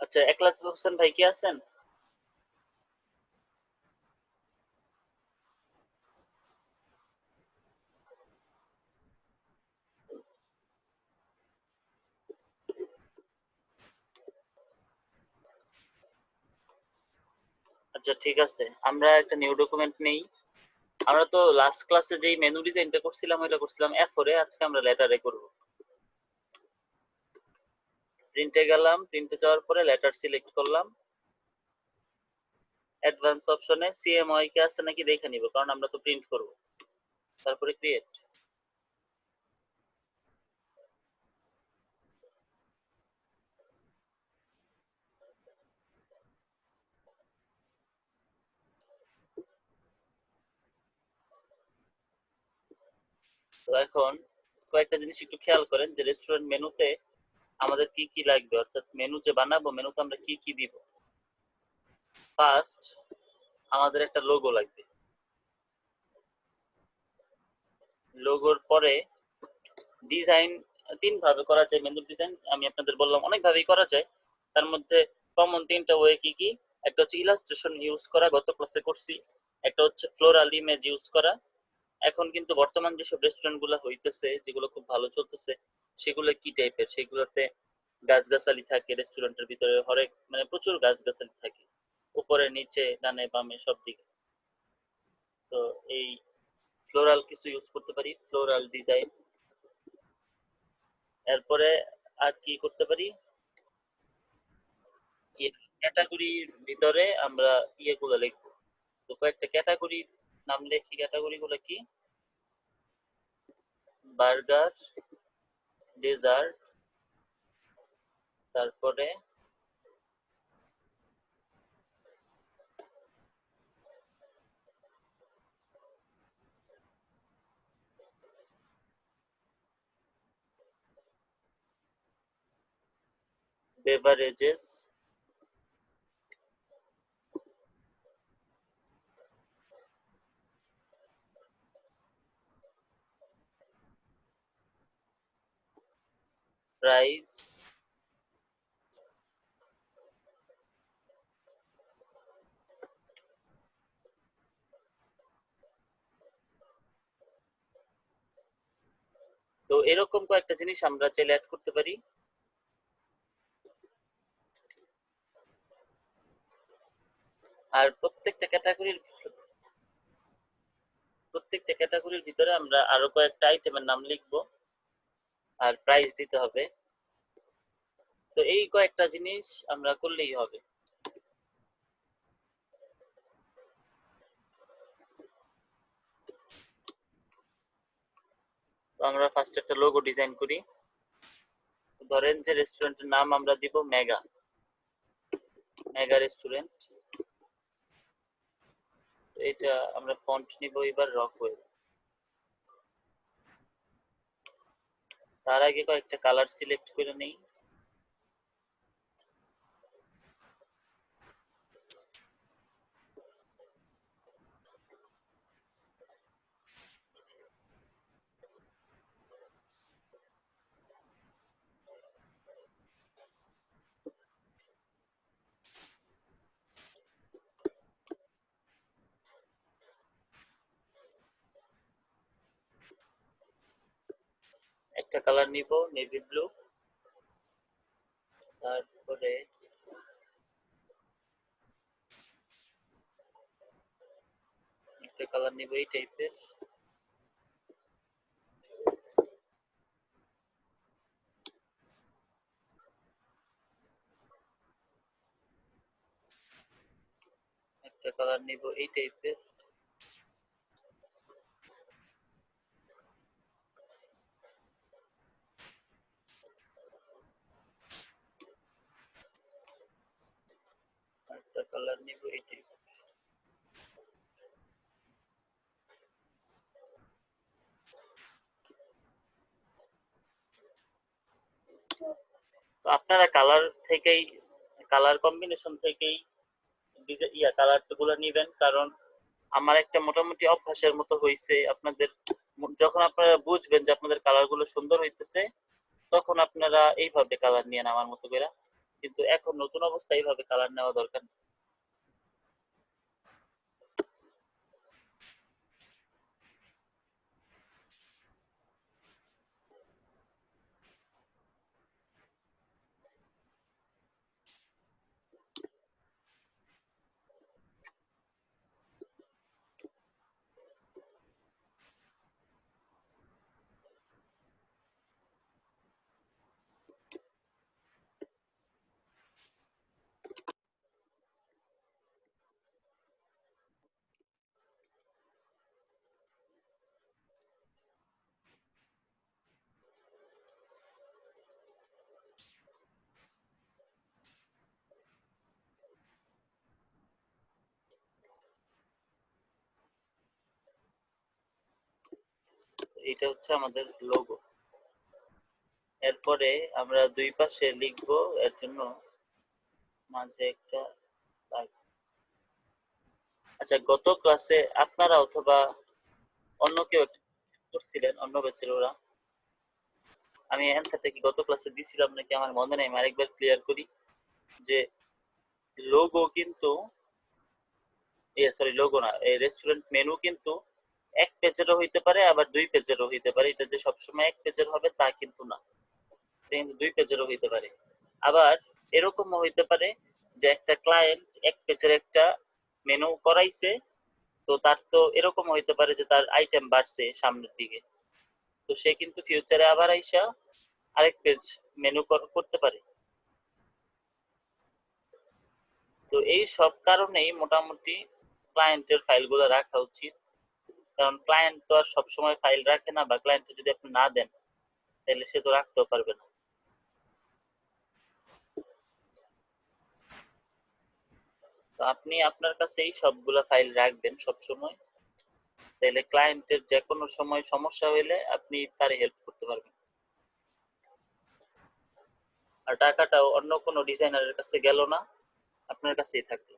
আচ্ছা, একলাস হোসেন ভাই কি আছেন? আচ্ছা ঠিক আছে, আমরা একটা নিউ ডকুমেন্ট নেই। আমরা তো লাস্ট ক্লাসে যেই মেনু ডিজাইনটা করছিলাম ওইটা করছিলাম F4 এ, আজকে আমরা লেটারে করব। প্রিন্টে গেলাম, প্রিন্টে যাওয়ার পরে লেটার সিলেক্ট করলাম, অ্যাডভান্স অপশনে সিএমওয়াই কে আছে নাকি দেখে নিব, কারণ আমরা তো প্রিন্ট করব। তারপরে ক্রিয়েট। তো এখন কয়েকটা জিনিস একটু খেয়াল করেন যে রেস্টুরেন্ট মেনুতে আমাদের কি কি লাগবে, অর্থাৎ মেনু যে বানাবো মেনুতে আমরা কি কি দিব। ফার্স্ট আমাদের একটা লোগো লাগবে। লোগোর পরে ডিজাইন তিন ভাবে করা যায়। মেনু ডিজাইন আমি আপনাদের বললাম অনেক ভাবেই করা যায়। তার মধ্যে কমন তিনটা ওয়ে কি কি? একটা হচ্ছে ইলাস্ট্রেশন ইউজ করা, গত ক্লাসে করছি। একটা হচ্ছে ফ্লোরাল ইমেজ ইউজ করা। এখন কিন্তু বর্তমান যেসব রেস্টুরেন্ট গুলো হইতেছে, যেগুলো খুব ভালো চলতেছে, সেগুলো কি টাইপের? সেগুলোতে গাছগাছালি থাকে রেস্টুরেন্টের ভিতরে, হরেক মানে প্রচুর গাছগাছালি থাকে উপরে নিচে ডানে বামে সব দিকে। তো এই ফ্লোরাল কিছু ইউজ করতে পারি, ফ্লোরাল ডিজাইন। এরপরে আর কি করতে পারি? ক্যাটাগরির ভিতরে আমরা ইয়েগুলো লিখবো। তো কয়েকটা ক্যাটাগরি নাম লিখি। ক্যাটাগরি গুলো কি? বার্গার, ডেজার্ট, তারপরে বেভারেজেস, প্রাইস, তো এরকম কয়েকটা জিনিস আমরা চাইলে অ্যাড করতে পারি। আর প্রত্যেকটা ক্যাটাগরির ভিতরে আমরা আরো কয়েকটা আইটেমের নাম লিখবো আর প্রাইস দিতে হবে। তো এই কয়েকটা জিনিস আমরা করলেই হবে। তো আমরা ফার্স্ট একটা লোগো ডিজাইন করি। ধরেন যে রেস্টুরেন্টের নাম আমরা দিব মেগা, মেগা রেস্টুরেন্ট। এটা আমরা ফন্ট নিব এবার রকওয়েল। তার আগে কয়েকটা কালার সিলেক্ট করে নেই। একটা কালার নিব নেভি ব্লু, তারপরে একটা কালার নিব এই টাইপের, একটা কালার নিব এই টাইপের, একটা কালার নিব এই টাইপের। তো আপনারা কালার কম্বিনেশন থেকেই কালার গুলো নিবেন, কারণ আমার একটা মোটামুটি অভ্যাসের মতো হইছে। আপনাদের যখন আপনারা বুঝবেন যে আপনাদের কালার গুলো সুন্দর হইতেছে, তখন আপনারা এইভাবে কালার নিয়ে আমার মতো করে। কিন্তু এখন নতুন অবস্থায় এইভাবে কালার নেওয়া দরকার নেই। এটা হচ্ছে আমাদের লোগো। এরপরে আমরা দুই পাশে লিখবো, এর জন্য মাঝে একটা দাগ। আচ্ছা, গত ক্লাসে আপনারা অথবা অন্য কেউ করছিলেন, অন্য ব্যাচের ওরা, আমি অ্যান্সারটা কি গত ক্লাসে দিছিলাম নাকি আমার মনে নেই, আমি আরেকবার ক্লিয়ার করি। যে লোগো কিন্তু, সরি লোগো না, এই রেস্টুরেন্ট মেনু কিন্তু এক পেজেরও হইতে পারে, আবার দুই পেজেরও হইতে পারে। এটা যে সবসময় এক পেজের হবে তা কিন্তু না, এটা কিন্তু দুই পেজেরও হইতে পারে। আবার এরকমও হইতে পারে যে একটা ক্লায়েন্ট এক পেজের একটা মেনু করাইছে, তো তার তো এরকম হইতে পারে যে তার আইটেম বাড়ছে সামনের দিকে, তো সে কিন্তু ফিউচারে আবার আইসা আরেক পেজ মেনু করতে পারে। তো এই সব কারণেই মোটামুটি ক্লায়েন্টের ফাইলগুলো রাখা উচিত, কারণ ক্লায়েন্ট তো আর সবসময় ফাইল রাখে না, বা ক্লায়েন্টকে যদি আপনি না দেন তাহলে সে তো রাখতেও পারবে না। তো আপনি আপনার কাছে এই সবগুলা ফাইল রাখবেন সবসময়, তাহলে ক্লায়েন্টের যে কোনো সময় সমস্যা হইলে আপনি তার হেল্প করতে পারবেন। আর টাকাটাও অন্য কোনো ডিজাইনারের কাছে গেল না, আপনার কাছেই থাকলো।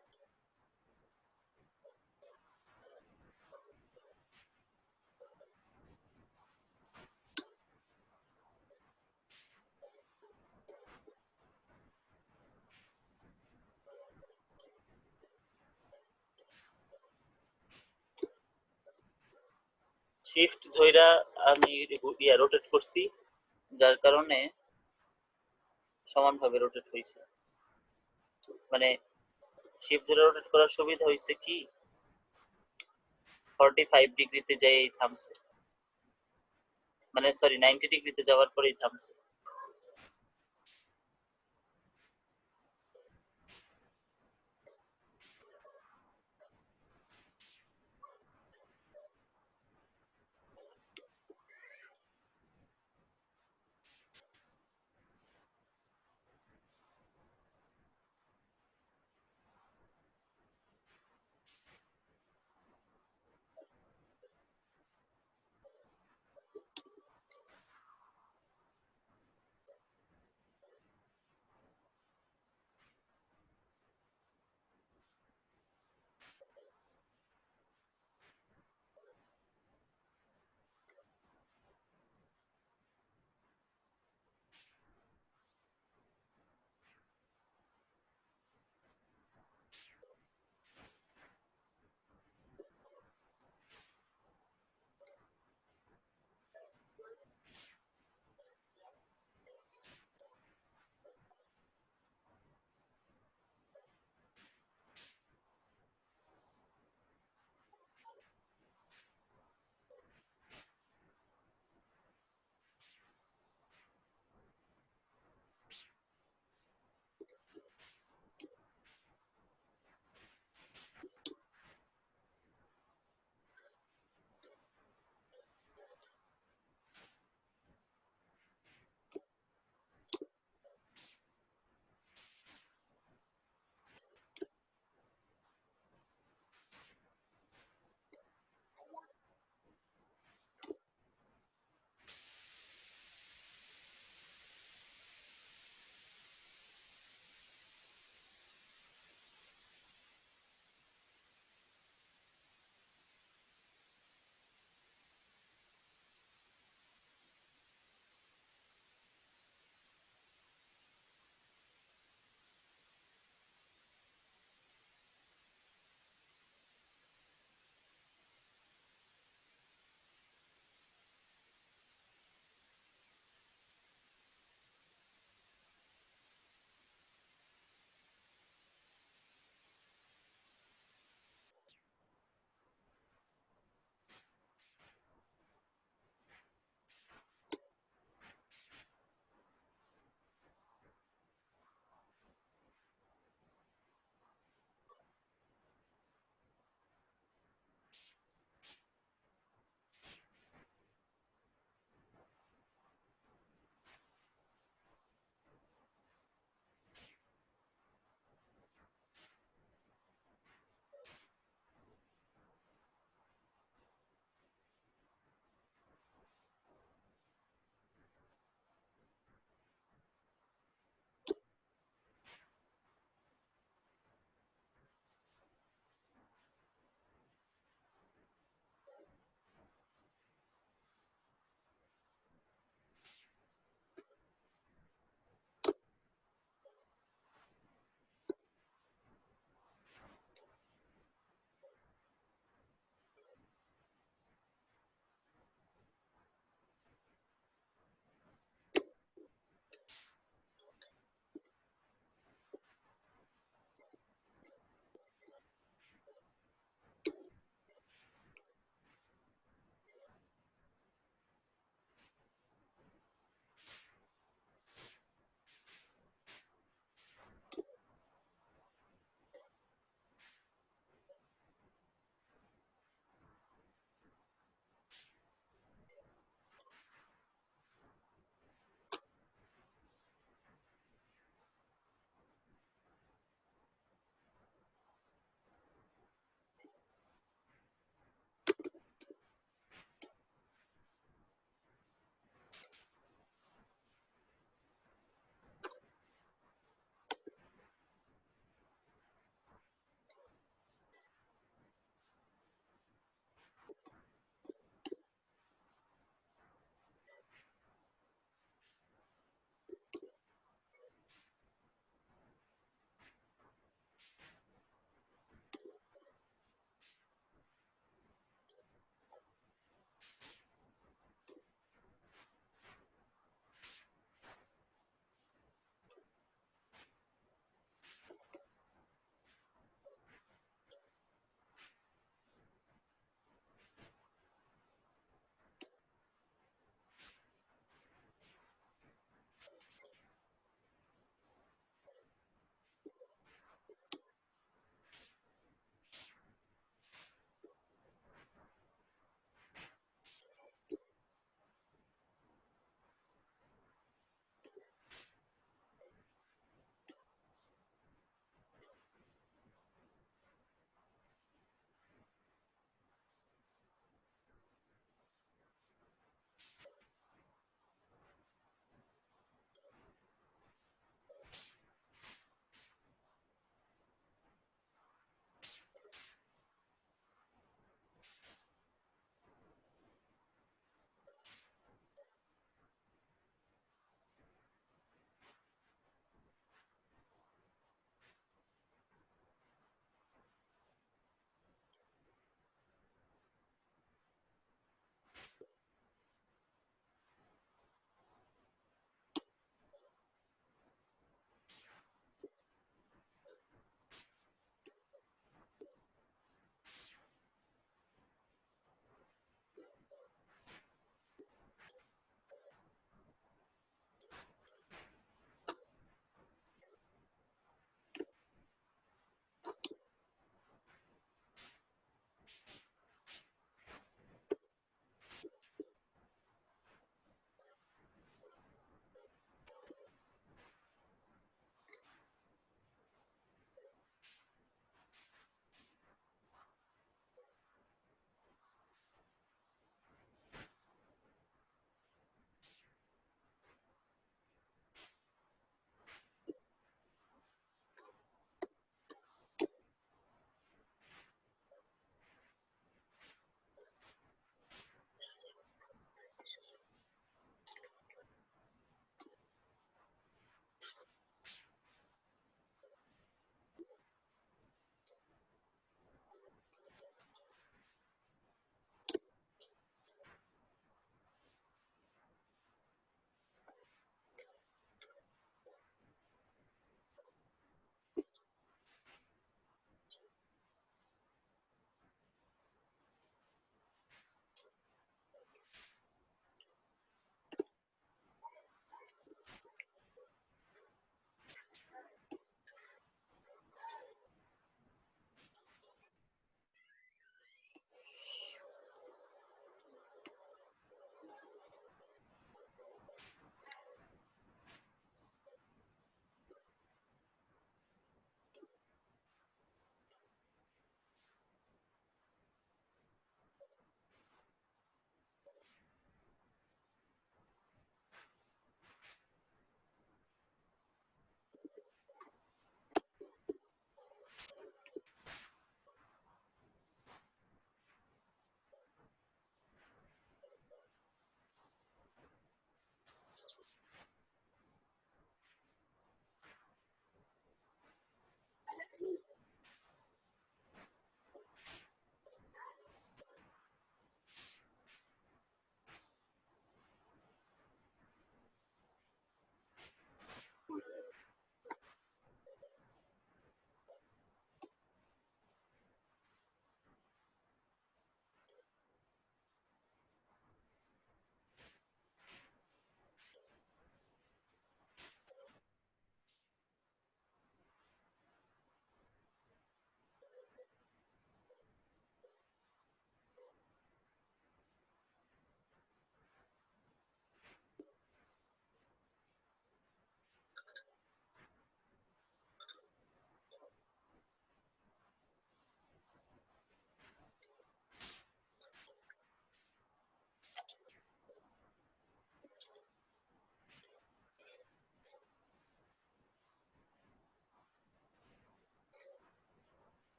শিফট ধইরা আমি রোটেট করছি, যার কারণে সমানভাবে রোটেট হয়েছে। মানে শিফট ধরে রোটেট করার সুবিধা হয়েছে কি, 45 ডিগ্রিতে যাই থামছে, মানে সরি 90 ডিগ্রিতে যাওয়ার পরেই থামছে।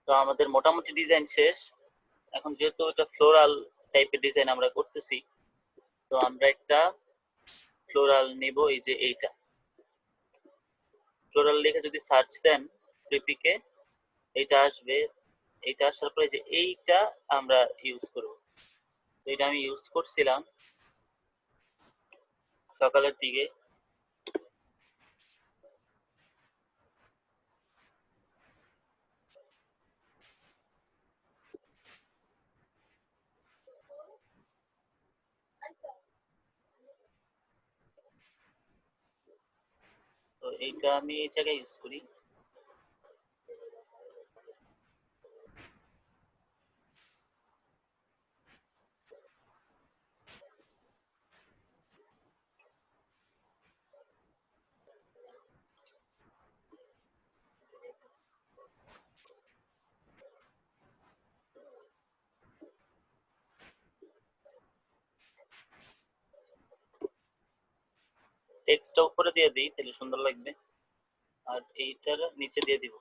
তো আমাদের মোটামুটি ডিজাইন শেষ। এখন যেহেতু এটা ফ্লোরাল টাইপের ডিজাইন আমরা করতেছি, তো আমরা একটা ফ্লোরাল নেব। এই যে এইটা ফ্লোরাল লিখে যদি সার্চ দেন ফ্লিপিকে, এইটা আসবে। এইটা আসার পরে যে এইটা আমরা ইউজ করব। তো এটা আমি ইউজ করছিলাম সকালের দিকে। তো এইটা আমি এই জায়গায় ইউজ করি। টেক্সটটা উপরে দিয়ে দিই, তাহলে সুন্দর লাগবে। আর এইটার নিচে দিয়ে দিব।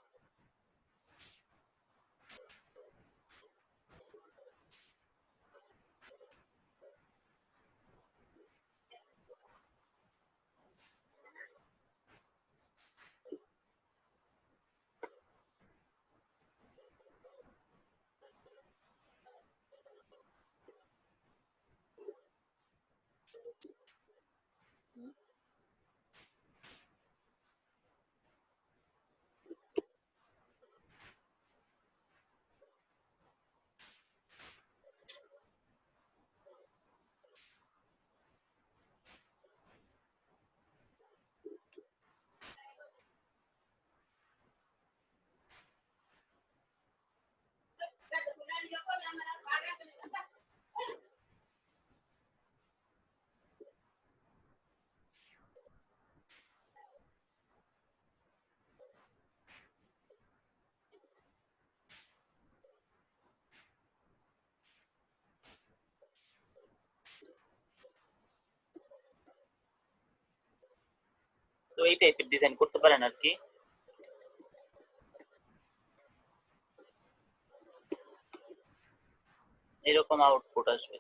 তো এই টাইপের ডিজাইন করতে পারেন আর কি। এরকম আউটপুট আসবে।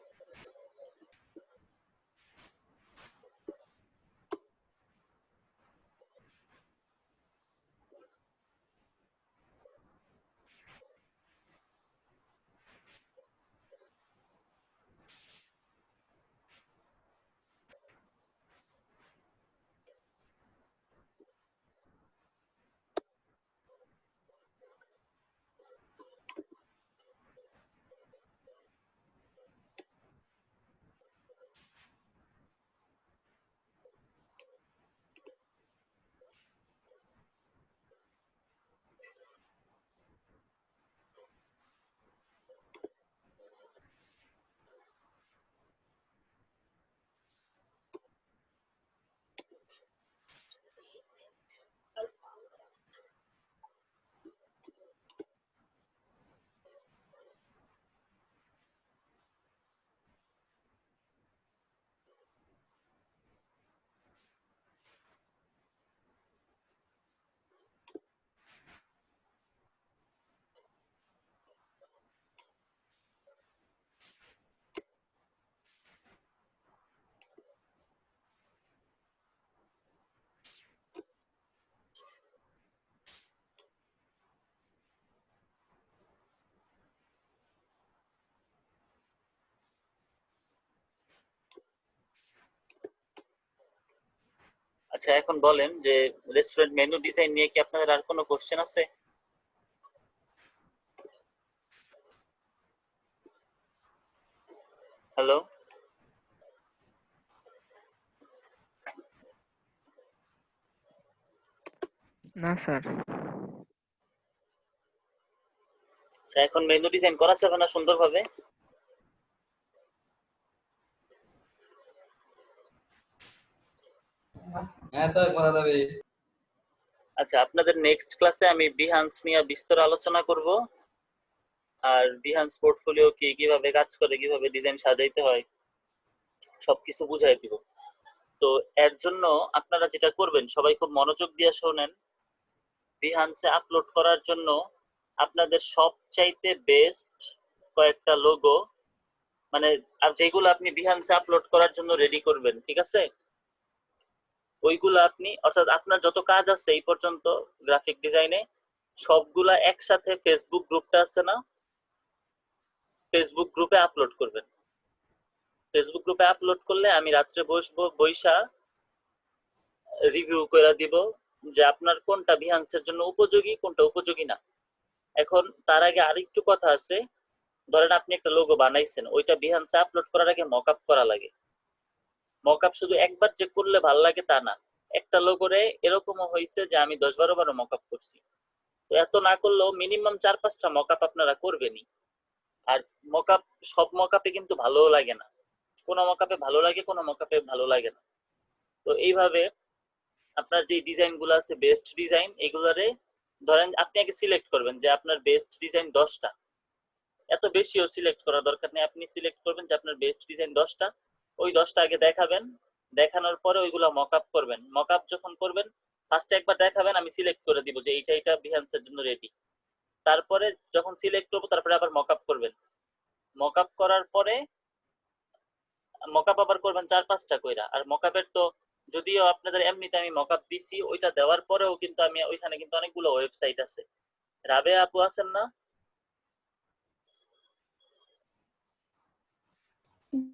আচ্ছা, এখন বলেন যে রেস্টুরেন্ট মেনু ডিজাইন নিয়ে কি আপনাদের আর কোনো কোশ্চেন আছে? হ্যালো? না স্যার। আচ্ছা, এখন মেনু ডিজাইন করা যাবে না সুন্দরভাবে? হ্যাঁ স্যার, করা যাবে। আচ্ছা, আপনাদের নেক্সট ক্লাসে আমি বিহান্স নিয়ে বিস্তর আলোচনা করব। আর বিহান্স পোর্টফোলিও কি, কিভাবে কাজ করে, কিভাবে ডিজাইন সাজাইতে হয়, সবকিছু বুঝাই দিব। তো এর জন্য আপনারা যেটা করবেন, সবাই খুব মনোযোগ দিয়ে শোনেন। বিহান্সে আপলোড করার জন্য আপনাদের সবচাইতে বেস্ট কয়েকটা লোগো, মানে যেগুলো আপনি বিহান্সে আপলোড করার জন্য রেডি করবেন, ঠিক আছে, ওইগুলো আপনি, অর্থাৎ আপনার যত কাজ আছে এই পর্যন্ত গ্রাফিক ডিজাইনে, সবগুলা একসাথে ফেসবুক গ্রুপটা আছে না, ফেসবুক গ্রুপে আপলোড করবেন। ফেসবুক গ্রুপে আপলোড করলে আমি রাত্রে বসবো, বইসা রিভিউ করে দিব যে আপনার কোনটা বিহান্সের জন্য উপযোগী, কোনটা উপযোগী না। এখন তার আগে আরেকটু কথা আছে, ধরেন আপনি একটা লোগো বানাইছেন, ওইটা বিহান্সে আপলোড করার আগে মকআপ করা লাগে। মকআপ শুধু একবার যে করলে ভাল লাগে তা না, একটা লোগোরে এরকমও হয়েছে যে আমি 10-12 বারও মকআপ করছি। তো এত না করলেও মিনিমাম 4-5টা মকআপ আপনারা করবেনই। আর মকআপ, সব মকআপে কিন্তু ভালোও লাগে না, কোনো মকআপে ভালো লাগে, কোনো মকআপে ভালো লাগে না। তো এইভাবে আপনার যে ডিজাইন গুলো আছে বেস্ট ডিজাইন, এগুলারে ধরেন আপনি আগে সিলেক্ট করবেন যে আপনার বেস্ট ডিজাইন 10টা, এত বেশিও সিলেক্ট করার দরকার নেই, আপনি সিলেক্ট করবেন যে আপনার বেস্ট ডিজাইন 10টা, ওই 10টা আগে দেখাবেন, দেখানোর পরে ওইগুলো মকআপ করবেন। মকআপ যখন করবেন ফার্স্টে একবার দেখাবেন, আমি সিলেক্ট করে দিব যে এইটা এটা বিহান্সের জন্য রেডি। তারপরে যখন সিলেক্ট করবো তারপরে আবার মকআপ করবেন। মকআপ করার পরে মকআপ আবার করবেন 4-5টা কইরা। আর মকআপের তো যদিও আপনাদের এমনিতে আমি মকআপ দিছি, ওইটা দেওয়ার পরেও কিন্তু আমি ওইখানে কিন্তু অনেকগুলো ওয়েবসাইট আছে। রাবেয়া আপু আছেন না?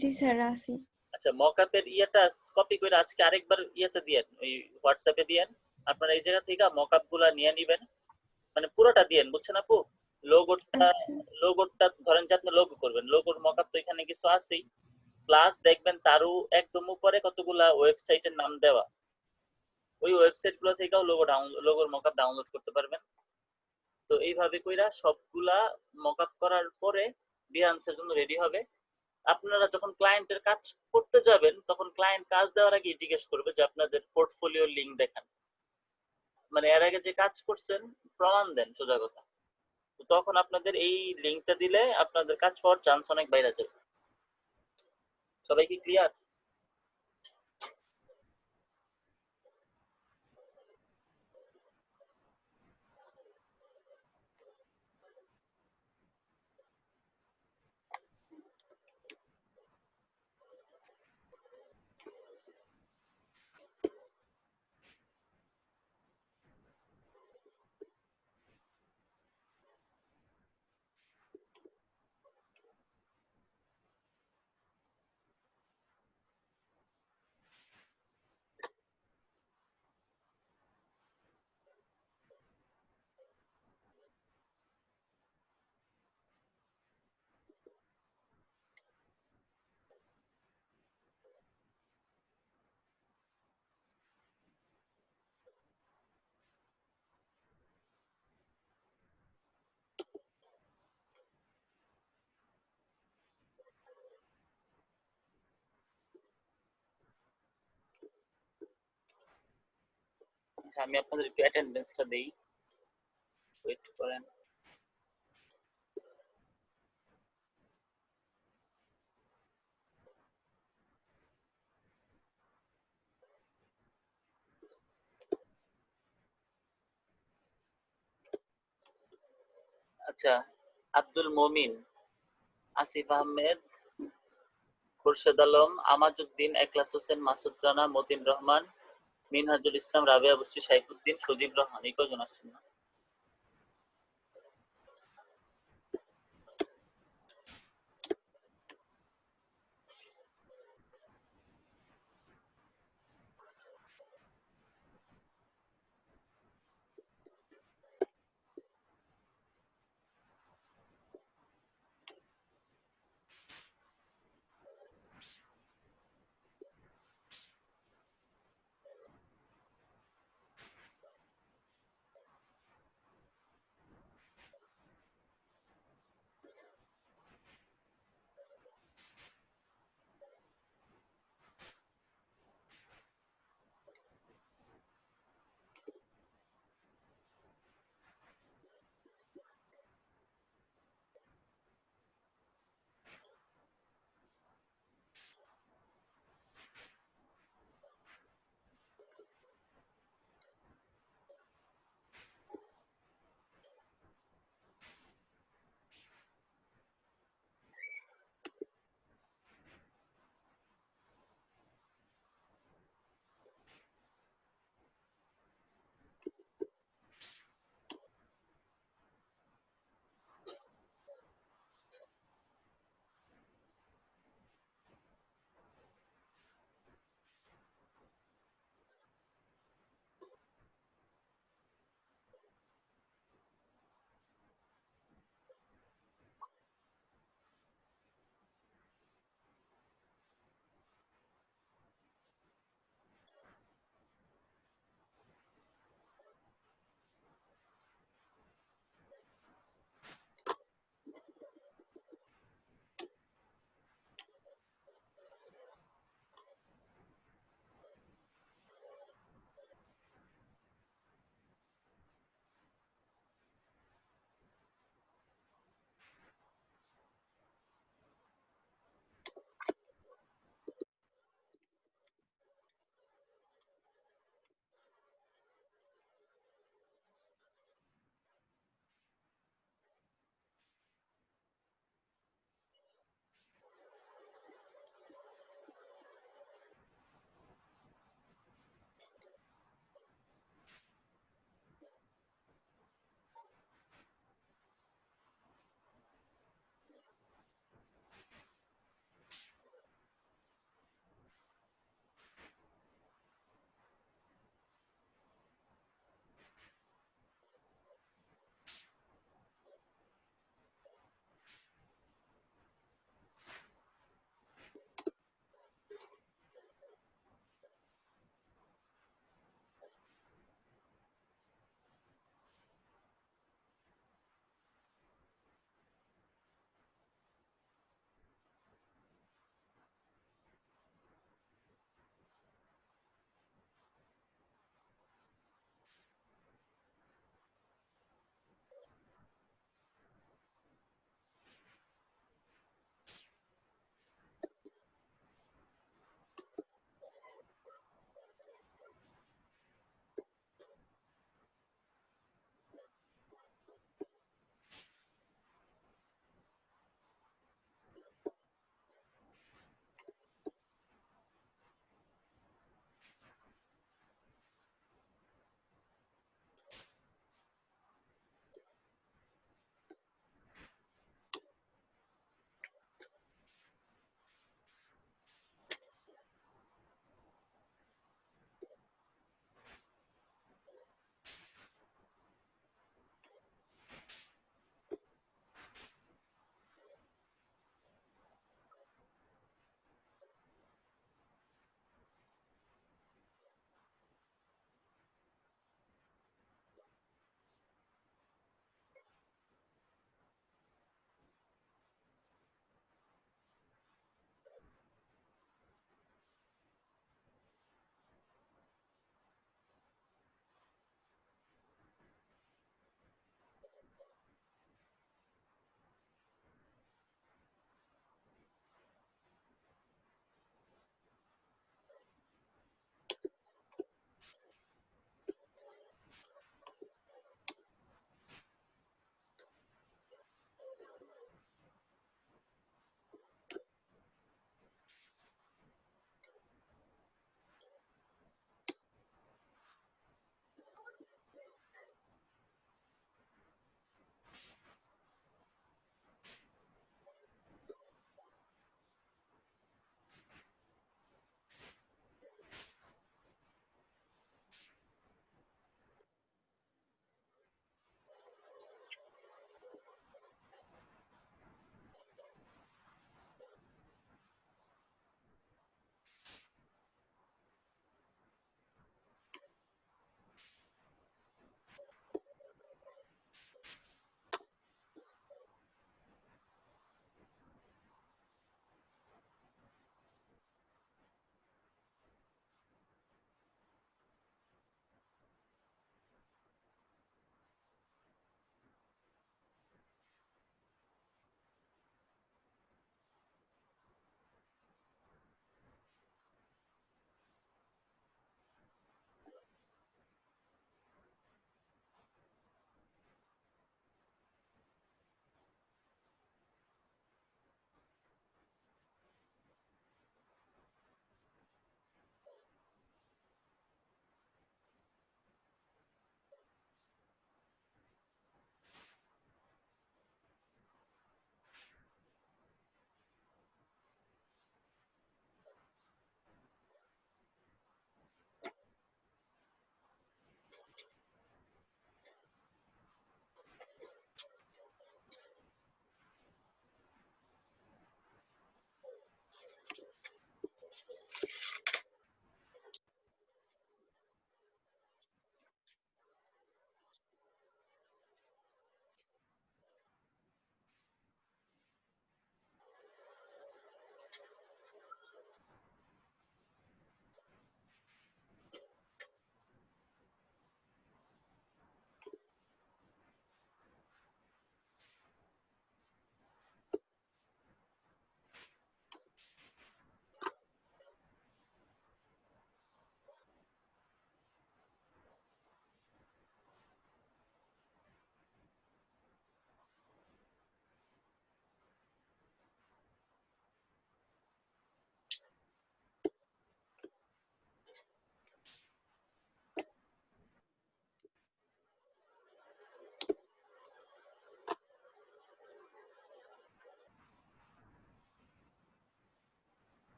জি স্যার আছি। আচ্ছা, মকআপের ইয়েটা কপি করে আজকে আরেকবার ইয়েতে দিয়েন, ওই হোয়াটসঅ্যাপে দিয়েন। আপনারা এই জায়গা থেকে মকআপ গুলা নিয়ে নিবেন, মানে পুরোটা দিয়েন, বুঝছেন আপু? লোগোটা, আচ্ছা লোগোটা ধরেন যে আপনি লোগো করবেন, লোগোর মকআপ তো এখানে কিছু আছেই, প্লাস দেখবেন তারও একদম উপরে কতগুলা ওয়েবসাইটের নাম দেওয়া, ওই ওয়েবসাইট গুলো থেকেও লোগোর মকআপ ডাউনলোড করতে পারবেন। তো এইভাবে কইরা সবগুলা মকআপ করার পরে বিহান্সের জন্য রেডি হবে। আপনারা যখন ক্লায়েন্টের কাজ করতে যাবেন, তখন ক্লায়েন্ট কাজ দেওয়ার আগে জিজ্ঞেস করবে যে আপনাদের পোর্টফোলিও লিংক দেখান, মানে এর আগে যে কাজ করছেন প্রমাণ দেন, সোজা কথা। তো তখন আপনাদের এই লিংকটা দিলে আপনাদের কাজ পাওয়ার চান্স অনেক বাইরে যাবে। সবাই কি ক্লিয়ার? আচ্ছা, আমি আপনাদের একটু অ্যাটেন্ডেন্সটা দেই, ওয়েট করেন। আচ্ছা, আব্দুল মমিন, আসিফ আহমেদ, খুরশেদ আলম, আমাজউদ্দিন, একলাস হোসেন, মাসুদ রানা, মতিন রহমান, মিনহাজুল ইসলাম, রাবেয়া বস্তি, সাইফুদ্দিন, সজীব রহমান, এই কজন আসছেন না?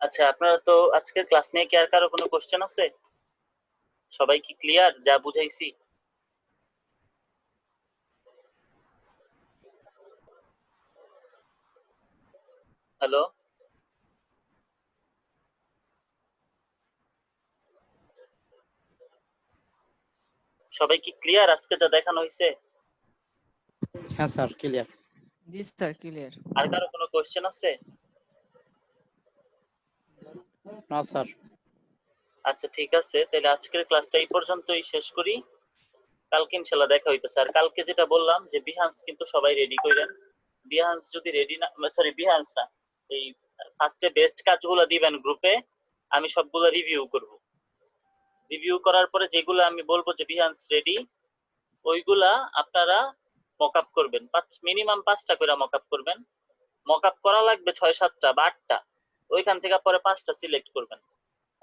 আচ্ছা, আপনারা তো আজকের ক্লাস নিয়ে কি আর কারো কোনো কোশ্চেন আছে? সবাই কি ক্লিয়ার যা বুঝাইছি? হ্যালো, সবাই কি ক্লিয়ার আজকে যা দেখানো হয়েছে? হ্যাঁ স্যার ক্লিয়ার। জি স্যার ক্লিয়ার। আর কারো কোনো কোশ্চেন আছে? না স্যার। আচ্ছা ঠিক আছে, তাহলে আজকের ক্লাসটা এই পর্যন্তই শেষ করি। কালকে ইনশাল্লাহ দেখা হইতেছে। আর কালকে যেটা বললাম যে বিহান্স কিন্তু সবাই রেডি করেন। বিহান্স যদি রেডি না, সরি বিহান্স না, এই ফার্স্টে বেস্ট কাজগুলো দিবেন গ্রুপে, আমি সবগুলো রিভিউ করব। রিভিউ করার পরে যেগুলো আমি বলবো যে বিহান্স রেডি, ওইগুলা আপনারা মকআপ করবেন। মিনিমাম 5টা করে মকআপ করবেন। মকআপ করা লাগবে 6-7টা বা 8টা, ওইখান থেকে পরে 5টা সিলেক্ট করবেন।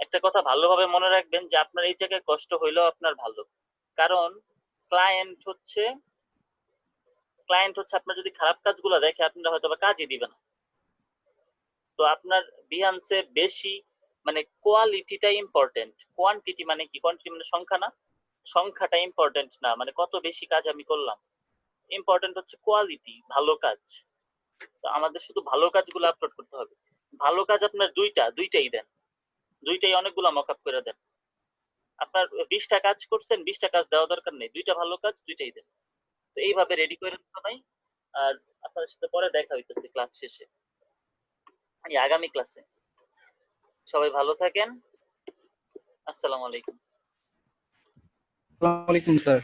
একটা কথা ভালোভাবে মনে রাখবেন যে আপনার এই জায়গায় কষ্ট হইলেও আপনার ভালো, কারণ ক্লায়েন্ট হচ্ছে আপনার যদি খারাপ কাজগুলো দেখে আপনারা হয়তো বা কাজই দিবেন না। তো আপনার বিহান্সে বেশি মানে কোয়ালিটিটা ইম্পর্টেন্ট, কোয়ান্টিটি মানে কি, কোয়ান্টিটি মানে সংখ্যা না, সংখ্যাটা ইম্পর্টেন্ট না, মানে কত বেশি কাজ আমি করলাম। ইম্পর্টেন্ট হচ্ছে কোয়ালিটি, ভালো কাজ। তো আমাদের শুধু ভালো কাজগুলো আপলোড করতে হবে। ভালো কাজ আপনার দুইটাই দেন, দুইটাই অনেকগুলো মকআপ করে দেন। আপনার 20টা কাজ করছেন, 20টা কাজ দেওয়া দরকার নেই, দুইটা ভালো কাজ দুইটাই দেন। তো এইভাবে রেডি করে সবাই। আর আপনাদের সাথে পরে দেখা হইতেছে ক্লাস শেষে, আগামী ক্লাসে। সবাই ভালো থাকেন। আসসালামু আলাইকুম। আসসালামু আলাইকুম স্যার।